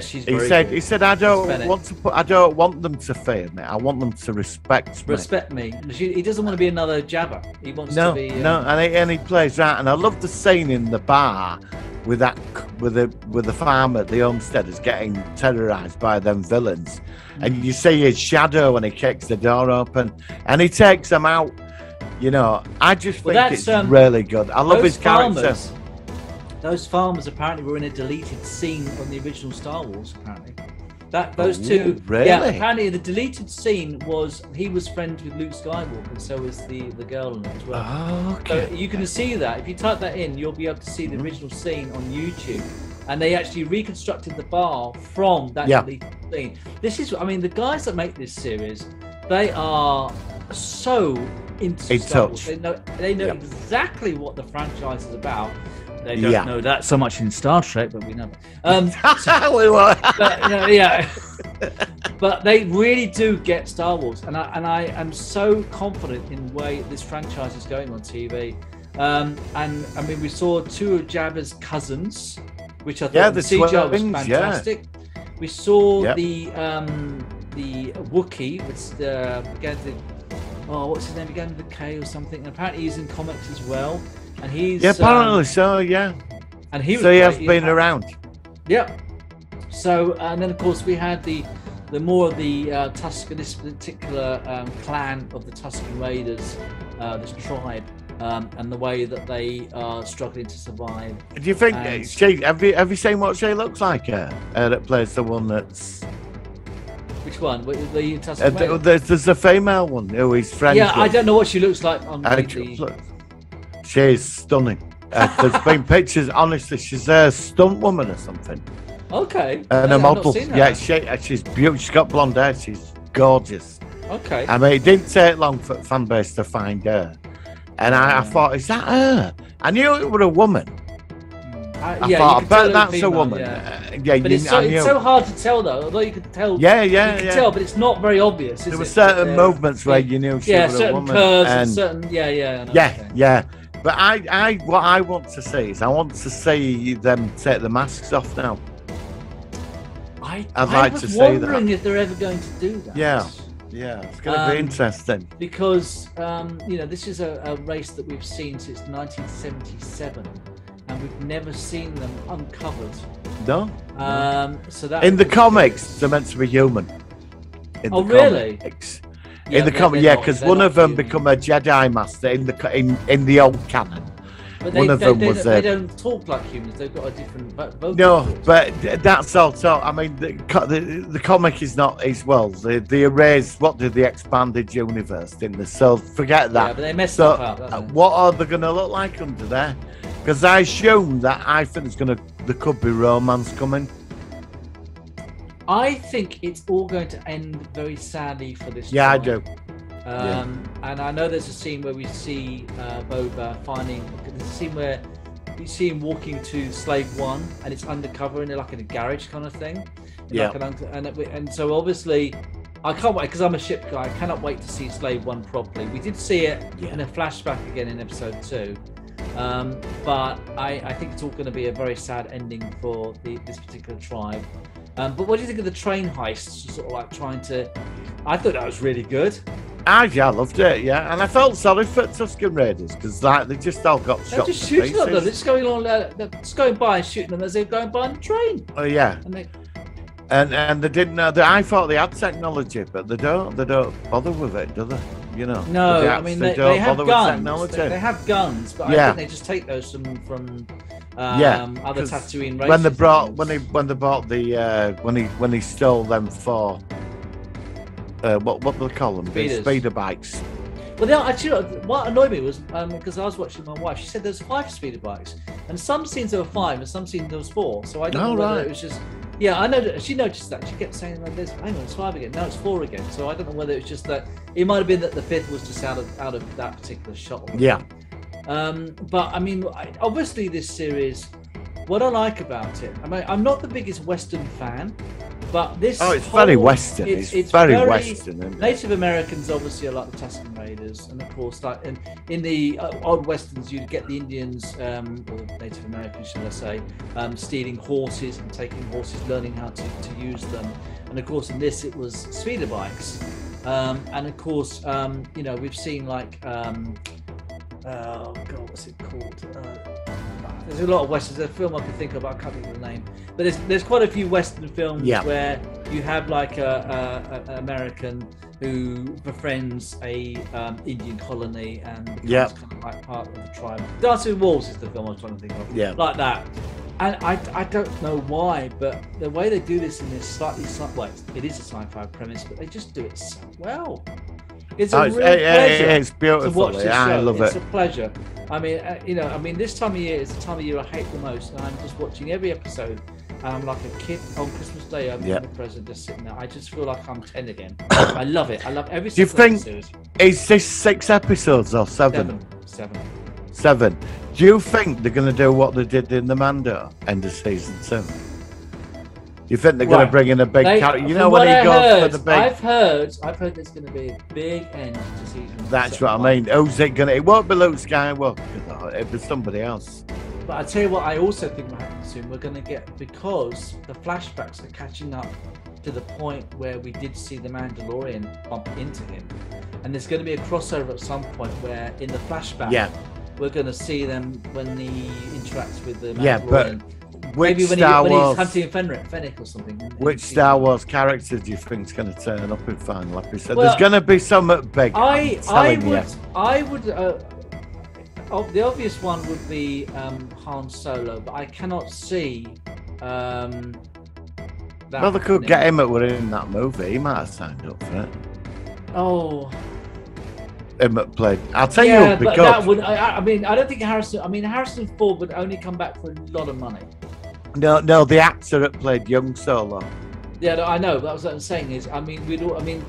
she's very good. He said I don't want them to fear me. I want them to respect me. He doesn't want to be another Jabba. He wants to be and he plays that. And I love the scene in the bar with the farmer, the homesteaders getting terrorized by them villains. And you see his shadow when he kicks the door open and he takes them out. I just think it's really good. I love his character. Those farmers apparently were in a deleted scene on the original Star Wars, apparently. Those two. Really? Yeah, apparently the deleted scene was he was friends with Luke Skywalker, and so was the girl in it as well. Oh, okay. So you can see that. If you type that in, you'll be able to see the original scene on YouTube. And they actually reconstructed the bar from that deleted scene. The guys that make this series, they are so into Star Wars. They know exactly what the franchise is about. They don't know that so much in Star Trek, but we know. But they really do get Star Wars, and I am so confident in the way this franchise is going on TV. And I mean, we saw 2 of Jabba's cousins, which I thought the CGI was fantastic. We saw the Wookiee, what's his name again? The K or something. And apparently he's in comics as well. And he's apparently so. Yeah. And he was he has been around. Yep. So and then of course we had the more of the Tuscan, this particular clan of the Tuscan Raiders, this tribe. And the way that they are struggling to survive. Do you think have you seen what she looks like? That plays the one that's Which one? The Tusken there's a female one who he's friends Yeah, I with. don't know what she looks like on She's stunning. There's been pictures. Honestly, she's a stunt woman or something. Okay. And No, a I've not model. seen her. Yeah, she's beautiful. She's got blonde hair. She's gorgeous. Okay. I mean, it didn't take long for fan base to find her. And I thought, is that her? I knew it was a woman. I thought, I bet that's a woman. Yeah, but it's so hard to tell, though. Although you could tell. Yeah. You can tell, but it's not very obvious. There were certain movements where you knew she was a woman. Curves and certain. Yeah. But what I want to see is I want to see them take the masks off now. I'd like was to see wondering that. if they're ever going to do that. Yeah, it's going to be interesting. Because, this is a race that we've seen since 1977, and we've never seen them uncovered. No. So that in the comics, they're meant to be human. Really? Comics. Yeah, in the comics, because one of them become a Jedi Master in the old canon. But One of them was they don't talk like humans. They've got a different vocal. No, but that's also. I mean, the comic is not as well. The erased. What did the expanded universe? Didn't they? So forget that. Yeah, but they messed stuff up. What are they going to look like under there? Because I assume that I think there could be romance coming. I think it's all going to end very sadly for this. Yeah, trial. I do. And I know there's a scene where we see Boba finding. There's a scene where we see him walking to Slave One, and it's undercover in a garage kind of thing. Yeah. And so obviously, I can't wait because I'm a ship guy. I cannot wait to see Slave One properly. We did see it in a flashback again in episode 2. But I think it's all going to be a very sad ending for this particular tribe. But what do you think of the train heists? Sort of trying to. I thought that was really good. I loved it, yeah, and I felt sorry for Tusken Raiders because they just all got shot. They're just shooting at them. They're just going on. They're just going by and shooting them as they're going by on the train. Oh yeah. And they didn't know that. I thought they had technology, but they don't bother with it, do they? You know. No, I mean they have guns. They have guns, but I think they just take those from other Tatooine races. When he stole them for what do they call them? The speeder bikes. Well, actually, what annoyed me was because I was watching my wife. She said there's 5 speeder bikes, and some scenes there were 5, and some scenes there was 4. So I don't know whether it was just. Yeah, I know. She noticed that. She kept saying, "There's hang on, it's 5 again. No, it's 4 again." So I don't know whether it was just that. It might have been that the 5th was just out of that particular shot. Yeah. But I mean, obviously, this series. What I like about it, I mean, I'm not the biggest Western fan, but this. Oh, it's very Western. It's very Western. Isn't it? Native Americans obviously are like the Tusken Raiders, and of course, in the old Westerns, you'd get the Indians or Native Americans, should I say, stealing horses and taking horses, learning how to use them, and of course, in this, it was speeder bikes, and of course, we've seen oh God, what's it called? There's a lot of westerns. There's a film I can think of, I can't think of the name. But there's quite a few western films where you have an American who befriends a Indian colony and becomes kind of like part of the tribe. Dancing with Wolves is the film I was trying to think of. Yeah, like that. And I don't know why, but the way they do this in this it is a sci-fi premise, but they just do it so well. It's a real pleasure. It's beautiful. To watch this show. I love it. It's a pleasure. I mean, this time of year is the time of year I hate the most, and I'm just watching every episode, and I'm like a kid on Christmas Day opening the present, just sitting there. I just feel like I'm 10 again. I love it. I love every single episode. Is this 6 episodes or 7? 7. Do you think they're going to do what they did in the Mando end of season 2? You think they're going to bring in a big character? You know when he goes for the big. I've heard there's going to be a big end to season. That's what I mean. Who's it going to? It won't be Luke Skywalker. It'll be somebody else. But I tell you what, I also think will happen soon. We're going to get, because the flashbacks are catching up to the point where we did see the Mandalorian bump into him, and there's going to be a crossover at some point where in the flashback, we're going to see them when he interacts with the Mandalorian. Yeah, but. Maybe when he's hunting Fennec or something. Which Star Wars character do you think is going to turn up in final episode? There's going to be something big. I would. The obvious one would be Han Solo, but I cannot see that. Well, they could happening. get him that were in that movie. He might have signed up for it. Oh, Him that played. I'll tell yeah, you but because that would. I mean, I don't think Harrison. I mean, Harrison Ford would only come back for a lot of money. no, the actor that played young Solo. Yeah, no, I know. But that's what I'm saying is, I mean, the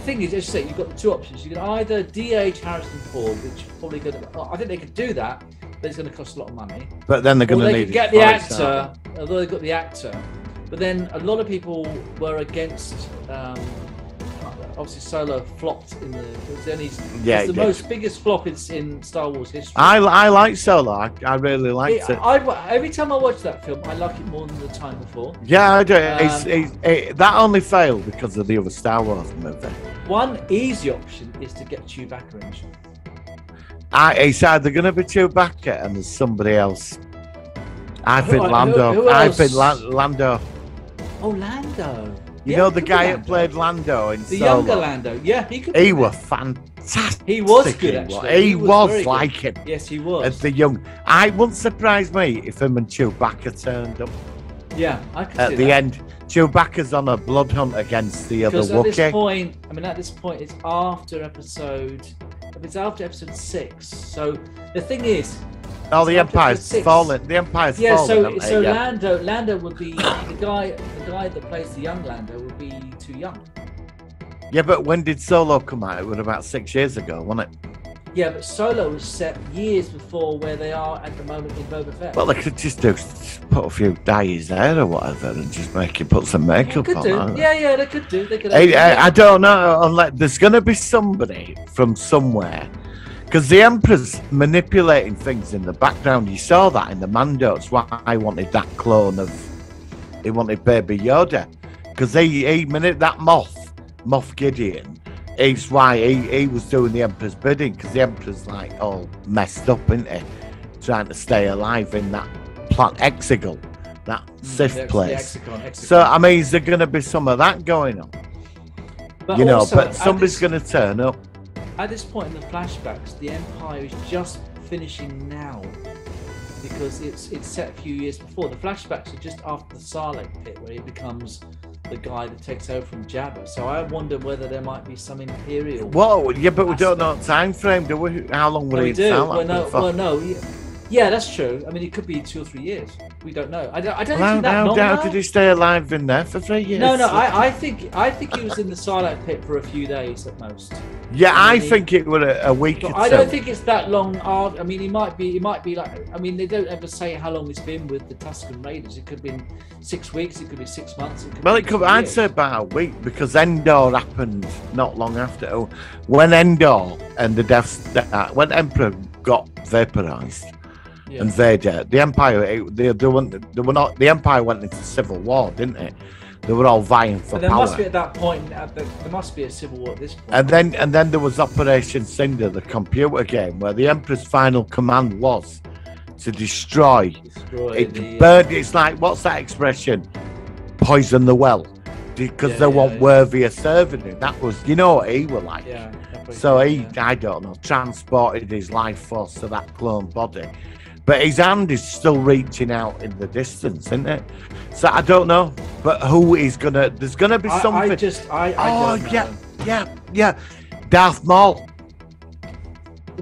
thing is, as you say, you've got the two options. You can either de-age Harrison Ford, which is probably going to. I think they could do that, but it's going to cost a lot of money. But then they're going to Or need they could get his the voice, actor, aren't although they got the actor. But then a lot of people were against. Obviously, Solo flopped in the. Yeah, it's the it did. most biggest flop in Star Wars history. I like Solo. I really liked it. Every time I watch that film, I like it more than the time before. Yeah, I do. That only failed because of the other Star Wars movie. One easy option is to get Chewbacca in. It's either going to be Chewbacca and there's somebody else. I think Lando. who I else? think Lando. Oh, Lando. You know the guy that played Lando in the Solo? younger Lando. Yeah, he could. He be was there. fantastic. He was good, actually. He was very like good. him. Yes, he was. As the young. I wouldn't surprise me if him and Chewbacca turned up Yeah, I could at see the that. end. Chewbacca's on a blood hunt against the other Because at this Wookiee. point, it's after episode. If it's after episode 6, so the thing is. Oh, the it's after Empire's episode 6. fallen. The Empire's Yeah, fallen. haven't they? so Yeah. Lando would be the guy that plays the young Lando would be too young. Yeah, but when did Solo come out? It was about 6 years ago, wasn't it? Yeah, but Solo was set years before where they are at the moment in Boba Fett. Well, they could just put a few dyes there or whatever and just put some makeup They could on. do. aren't they? Yeah, they could do. They could. I don't know. Unless there's going to be somebody from somewhere, because the Emperor's manipulating things in the background. You saw that in the Mando. That's why I wanted that clone of. He wanted Baby Yoda, because he that Moff Gideon. Is why he was doing the Emperor's bidding, because the Emperor's like all messed up, isn't he? Trying to stay alive in that Exegol, that Sith place. Hexagon. So I mean, is there going to be some of that going on? But Also, at somebody's this- going to turn up. At this point in the flashbacks, the Empire is just finishing now because it's set a few years before. The flashbacks are just after the Sarlacc pit, where he becomes the guy that takes over from Jabba. So I wonder whether there might be some Imperial. Whoa, yeah, but we don't know time frame, do we? How long will No, we it do. sound Well, no. Yeah, that's true. I mean, it could be 2 or 3 years. We don't know. I don't think that How long now. did he stay alive in there for 3 years? No. I think he was in the Sarlacc pit for a few days at most. Yeah, I Really? think it was a week But or I two. don't think it's that long. I mean, it might be like. I mean, they don't ever say how long it's been with the Tusken Raiders. It could have been 6 weeks. It could be 6 months. Well, be it could. 2 I'd years. say about a week, because Endor happened not long after. When Endor and the Death Star, when Emperor got vaporized Yeah. and Vader, the Empire, they were not. The Empire went into civil war, didn't it? They were all vying for But there power. must be at that point. There must be a civil war at this point. And then there was Operation Cinder, the computer game, where the Emperor's final command was to destroy. Burned. It's like, what's that expression? Poison the well, because they weren't worthy of serving him. That was, you know what he was like. Yeah. So he, I don't know, transported his life force to that clone body. But his hand is still reaching out in the distance, isn't it? So I don't know. But who is gonna? There's gonna be something. I don't know. Yeah. Darth Maul.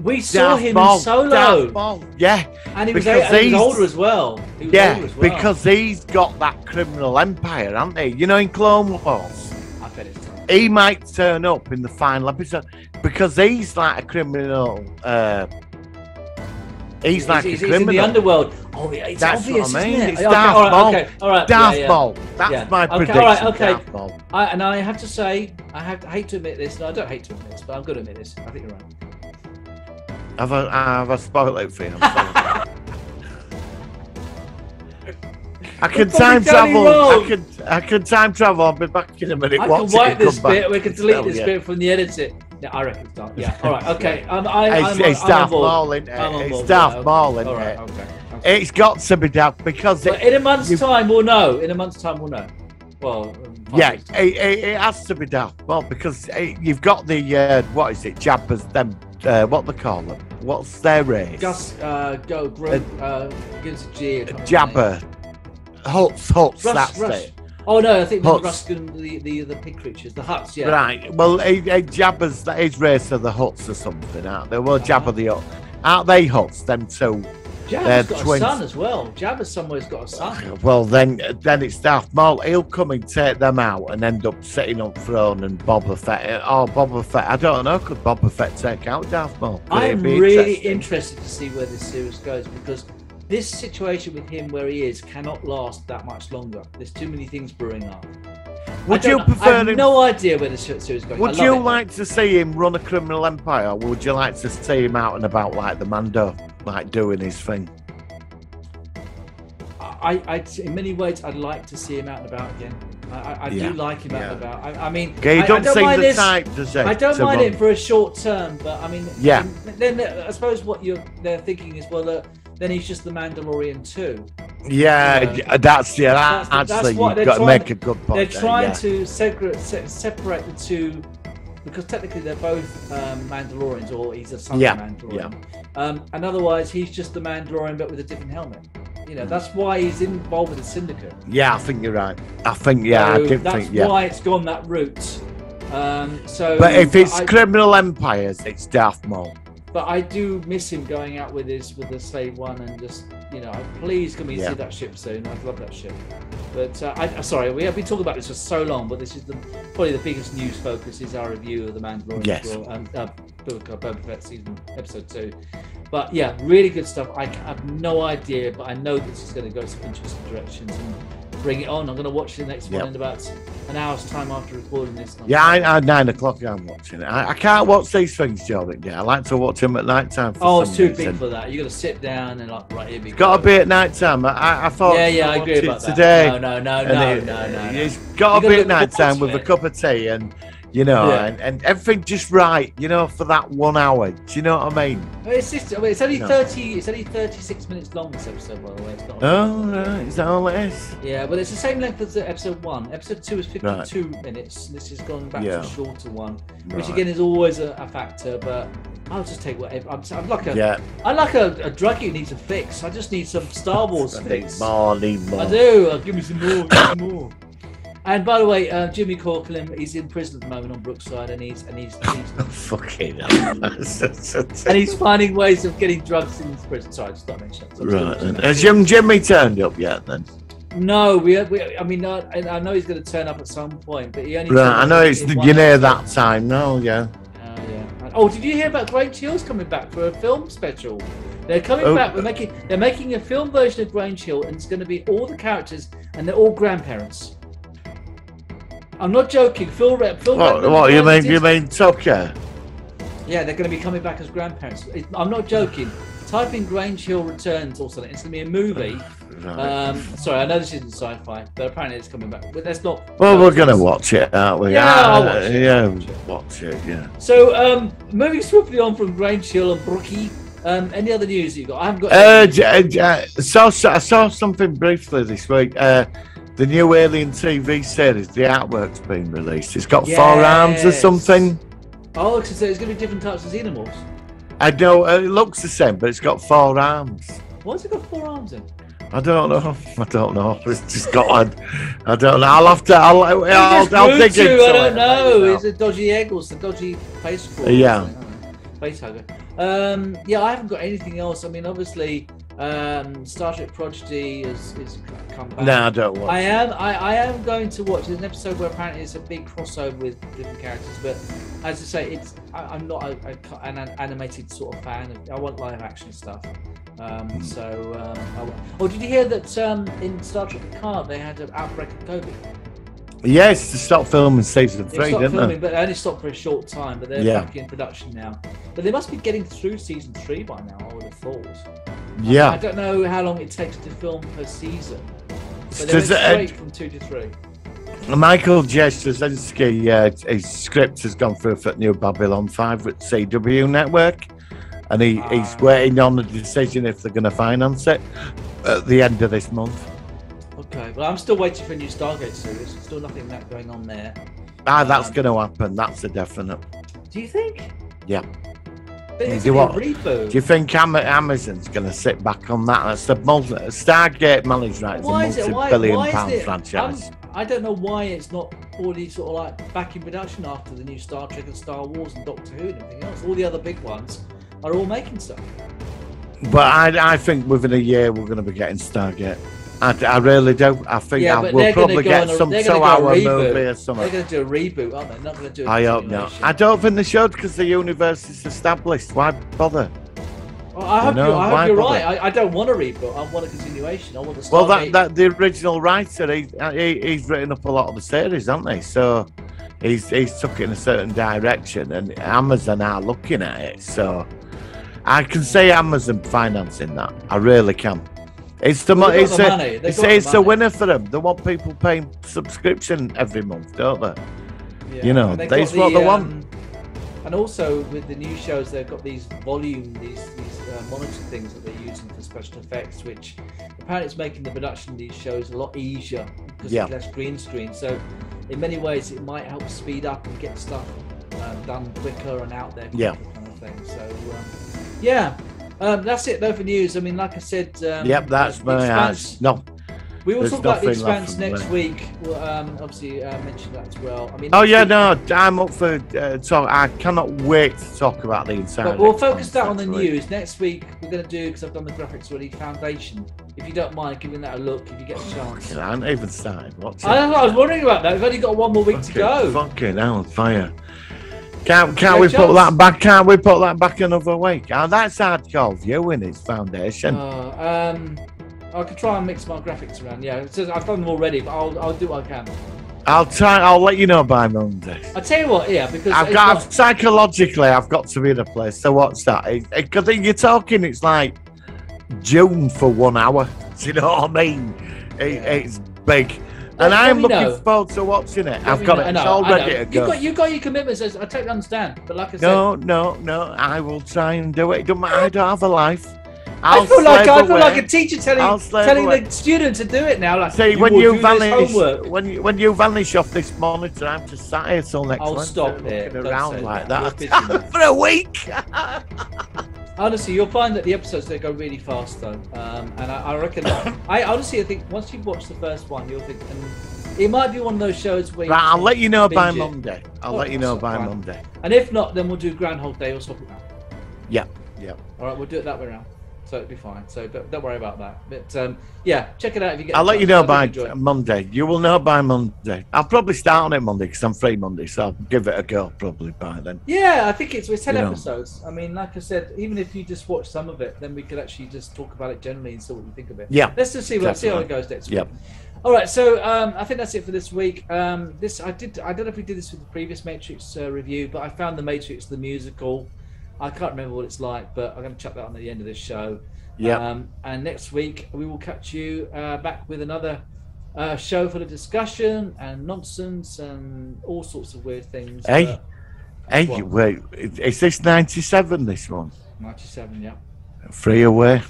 We saw him Maul. in Solo, Darth Maul. Yeah. and he was because older he's- as well. He was Yeah, older as well. because he's got that criminal empire, hasn't he? You know, in Clone Wars. I bet it's time. He might turn up in the final episode because he's like a criminal. He's like a he's criminal. in the underworld. Oh, yeah, it's That's obvious, what I mean. isn't it? It's Okay, Darth all right, Maul. okay, all right, Darth yeah. Maul. That's Yeah. my Okay, prediction. all right, okay. Darth Maul. And I have to say, I hate to admit this. No, I don't hate to admit this, but I'm going to admit this. I think you're right. Have I spoiled it for you? I'm sorry. I can time travel. I can time travel. I'll be back in a minute. I can Watch it wipe and come this bit. back. We can delete Tell this you. bit from the edit. Yeah, I reckon it's done. Yeah. All right. Okay. It's Darth Maul, isn't I'm on it? board, It's Darth yeah, Maul, isn't all right, it? okay. It's got to be Darth because But in a month's time, we'll know. In a month's time, we'll know. Well, 5 yeah, weeks' time. it has to be Darth Maul because you've got the what is it? Jabbas, them what they call them? What's their race? Gus, gives a G. Jabba, Huts. That's Rush. it. Oh no, I think the Huts. Ruskin, the pig creatures, the huts. Yeah. Right. Well, Jabba's that is Race of the Huts or something, aren't they? Well, Jabba the Hutt. Aren't they Huts? Them two. Jabba's got twins. a son as well. Jabba somewhere's got a son. Well, then it's Darth Maul. He'll come and take them out and end up sitting up throne and Boba Fett. Oh, Boba Fett. I don't know. Could Boba Fett take out Darth Maul? I'm really interested to see where this series goes because this situation with him where he is cannot last that much longer. There's too many things brewing up. Would you prefer I have him? no idea where this series is going. Would you like to see him run a criminal empire, or would you like to see him out and about like the Mando, like doing his thing? In many ways, I'd like to see him out and about again. I do like him out and about. I mean, he don't seem mind the type, does he? I don't mind it for a short term, but I mean, yeah. Then I suppose what they're thinking is, well, then he's just the Mandalorian too. Yeah, that's actually you've got to make a good point. They're trying to separate the two because technically they're both Mandalorians, or he's a son of Mandalorian. Yeah. And otherwise, he's just the Mandalorian but with a different helmet. You know, that's why he's involved with the Syndicate. Yeah, I think you're right. I think, I did think, That's why it's gone that route. But if it's criminal empires, it's Darth Maul. But I do miss him going out with the Slave One and just, please can we see that ship soon? I'd love that ship. But sorry, we have been talking about this for so long, but this is probably the biggest news focus is our review of the Mandalorian. Yes. Boba Fett episode 2. But yeah, really good stuff. I have no idea, but I know this is going to go some interesting directions and bring it on. I'm going to watch the next one in about an hour's time after recording this. At 9 o'clock I'm watching it. I can't watch these things, Joe. I like to watch them at night time. It's too big for that. You got to sit down and right here. It's got to be at night time. I thought. Yeah, I agree about that. Today. No. It's got to be at night time with a cup of tea and. And everything just right, for that 1 hour. Do you know what I mean? It's only 30. It's only 36 minutes long. This episode, by the way. It's not. Right. Is that all it is? Yeah, but it's the same length as episode 1. Episode 2 is 52 minutes. This has gone back to a shorter one, which again is always a factor. But I'll just take whatever. I'm like a druggie who needs a fix. I just need some Star Wars fix. Need more. I do. Give me some more. And by the way, Jimmy Corcoran, he's in prison at the moment on Brookside, and he's fucking hell. And he's finding ways of getting drugs in prison. Sorry, I just thought I mentioned that. Right. Has Jimmy turned up yet then? No, I know he's going to turn up at some point, but he only. Right, I know it's near that time now. Yeah. Oh, did you hear about Grange Hill's coming back for a film special? They're coming back. They're making a film version of Grange Hill, and it's going to be all the characters, and they're all grandparents. I'm not joking. Phil what you mean? You mean Tucker? Yeah, they're going to be coming back as grandparents. I'm not joking. Type in Grange Hill Returns or something. It's going to be a movie. Right. Sorry, I know this isn't sci-fi, but apparently it's coming back. But that's not. Well, we're going to watch it, aren't we? Yeah, I'll watch it. Yeah, watch it. Yeah. So, moving swiftly on from Grange Hill and Brookie. Any other news you got? I haven't got. I saw something briefly this week. The new Alien TV series, the artwork's been released. It's got 4 arms or something. Oh, so there's going to be different types of xenomorphs. I know it looks the same, but it's got 4 arms. Why's it got 4 arms in? I don't know. It's just got one. I don't know. I'll have to. I'll dig into it. I don't know. It's a dodgy egg or some dodgy face crawl. Yeah. Face hugger. I haven't got anything else. I mean, obviously. Star Trek Prodigy is come back. No, I don't watch. I am going to watch. There's an episode where apparently it's a big crossover with different characters, but as I say, I'm not an animated sort of fan. I want live action stuff. Did you hear that in Star Trek Picard they had an outbreak of COVID? Yes, to stop filming season 3, didn't they? But they only stopped for a short time. But they're back in production now. But they must be getting through season 3 by now. I would have thought. Yeah. I don't know how long it takes to film per season. But they went straight from 2 to 3. Michael J. Straczynski, his script has gone through for New Babylon 5 with CW Network, and he's waiting on the decision if they're going to finance it at the end of this month. Okay, well, I'm still waiting for a new Stargate series. There's still nothing going on there. That's going to happen. That's a definite. Do you think? Yeah. Do you think Amazon's going to sit back on that? That's the Stargate managed rights, a multi-billion-pound franchise. I don't know why it's not already sort of like back in production after the new Star Trek and Star Wars and Doctor Who and everything else. All the other big ones are all making stuff. But I think within a year we're going to be getting Stargate. I really do. I think we'll probably get some 2-hour movie or something. They're going to do a reboot, aren't they? They're not going to do a I hope not. I don't think they should because the universe is established. Why bother? Well, I hope you're right. I don't want a reboot. I want a continuation. I want a Stargate. Well, the original writer, he's written up a lot of the series, hasn't he? So he's took it in a certain direction, and Amazon are looking at it. So I can say Amazon financing that. I really can. It's the money. It's a winner for them. They want people paying subscription every month, don't they? Yeah. You know, that's what they want. And also with the new shows, they've got these monitor things that they're using for special effects, which apparently it's making the production of these shows a lot easier because there's less green screen. So in many ways, it might help speed up and get stuff done quicker and out there quicker, kind of thing. So that's it though for news. I mean, like I said, that's my eyes. No. We will talk about The Expanse next week. We'll obviously mention that as well. I mean, I'm up for talk. I cannot wait to talk about the inside. But we'll focus that on the news next week. We're going to do, because I've done the graphics already, Foundation. If you don't mind giving that a look, if you get a chance. I haven't even started. I was wondering about that. We've only got one more week to go. Fucking hell, fire! Can't we put that back? Can't we put that back another week? Oh, that's hardcore viewing. It's Foundation. I could try and mix my graphics around. Yeah, I've done them already, but I'll do what I can. I'll try. I'll let you know by Monday. I'll tell you what, because psychologically, I've got to be in a place to watch that. Because you're talking, it's like June for 1 hour. Do you know what I mean? It's big. And I'm looking forward to watching it. I've got it. It's all ready to go. You've got your commitments. I totally understand. But like I said... No. I will try and do it. I don't have a life. I feel like a teacher telling the student to do it now. Like, see, when you vanish off this monitor, I'm just sat here till next Wednesday. Stop it. Looking around like that for a week. Honestly, you'll find that the episodes, they go really fast though, and I reckon. I honestly think once you've watched the first one, you'll think, and it might be one of those shows where. Right, I'll let you know by Monday. Monday. And if not, then we'll do Groundhog Day or something. Yeah. All right, we'll do it that way around. So it'll be fine. So don't worry about that. But check it out if you get. I'll let you know by Monday. You will know by Monday. I'll probably start on it Monday because I'm free Monday, so I'll give it a go probably by then. Yeah, I think it's 10 episodes. I mean, like I said, even if you just watch some of it, then we could actually just talk about it generally and see what you think of it. Yeah. Let's just see how it goes next week. All right, so I think that's it for this week. I don't know if we did this with the previous Matrix review, but I found the Matrix the musical. I can't remember what it's like, but I'm going to chuck that on at the end of this show. Yeah. And next week we will catch you back with another show full of discussion and nonsense and all sorts of weird things. Wait, is this 97? This one? 97, yeah. Free away.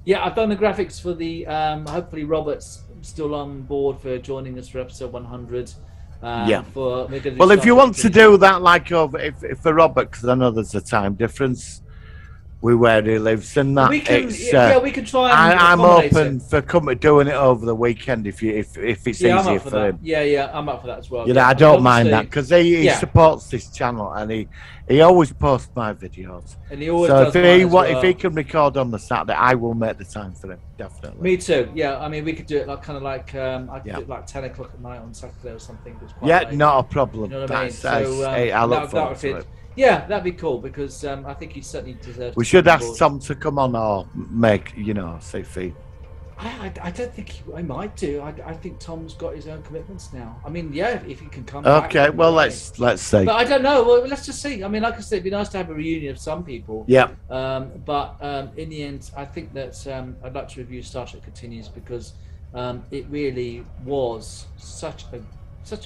Yeah, I've done the graphics for the. Hopefully, Robert's still on board for joining us for episode 100. Well, if you want to do that, like if for Robert, because I know there's a time difference with where he lives and that, we can try. And I'm open for doing it over the weekend if it's easier for him. Yeah, I'm up for that as well. I don't mind that because he supports this channel and he always posts my videos. And he always does if he can record on the Saturday, I will make the time for him, definitely. Me too. Yeah, I mean we could do it I could do it like 10 o'clock at night on Saturday or something. Late. Not a problem. You know what I mean? So I look forward to it. Yeah, that'd be cool because I think he certainly deserves. We should ask Tom to come on or make say fee. I don't think I might do. I think Tom's got his own commitments now. I mean, if he can come. Okay, well let's see. But I don't know. Well, let's just see. I mean, like I said, it'd be nice to have a reunion of some people. Yeah. But in the end, I think that I'd like to review Star Trek Continues because it really was such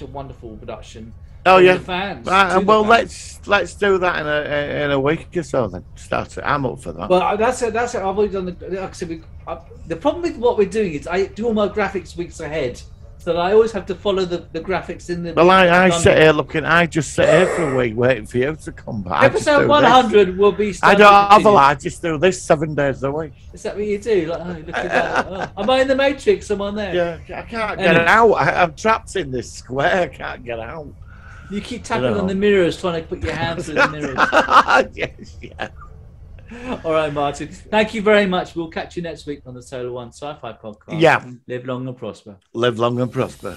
a wonderful production. Oh yeah, fans. Well, let's do that in a week or so. Then start it. I'm up for that. Well, that's it. I've already done the. Like I said, the problem with what we're doing is I do all my graphics weeks ahead, so that I always have to follow the graphics in the. Well, I sit here looking. I just sit here for a week waiting for you to come back. Episode 100 will be. I don't have a lot. I just do this 7 days a week. Is that what you do? Like, oh, look at that. Oh, am I in the Matrix? Am I there? Yeah, I can't get out. I'm trapped in this square. I can't get out. You keep tapping on the mirrors, trying to put your hands through the mirrors. Yes, yeah. All right, Martin. Thank you very much. We'll catch you next week on the Solar One Sci-Fi Podcast. Yeah. Live long and prosper. Live long and prosper.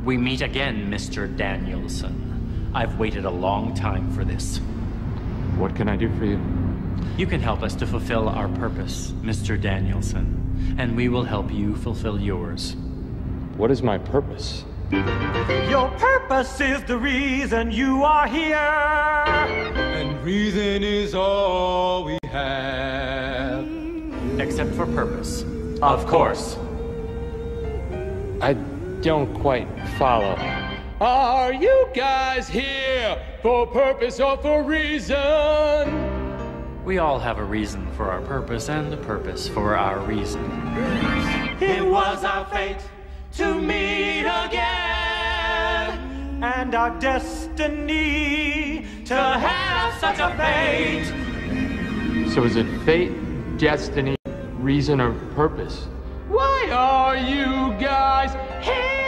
We meet again, Mr. Danielson. I've waited a long time for this. What can I do for you? You can help us to fulfill our purpose, Mr. Danielson, and we will help you fulfill yours. What is my purpose? Your purpose is the reason you are here. And reason is all we have. Except for purpose. Of course. I don't quite follow. Are you guys here for purpose or for reason? We all have a reason for our purpose and a purpose for our reason. It was our fate to meet again, and our destiny to have such a fate. So is it fate, destiny, reason, or purpose? Why are you guys here?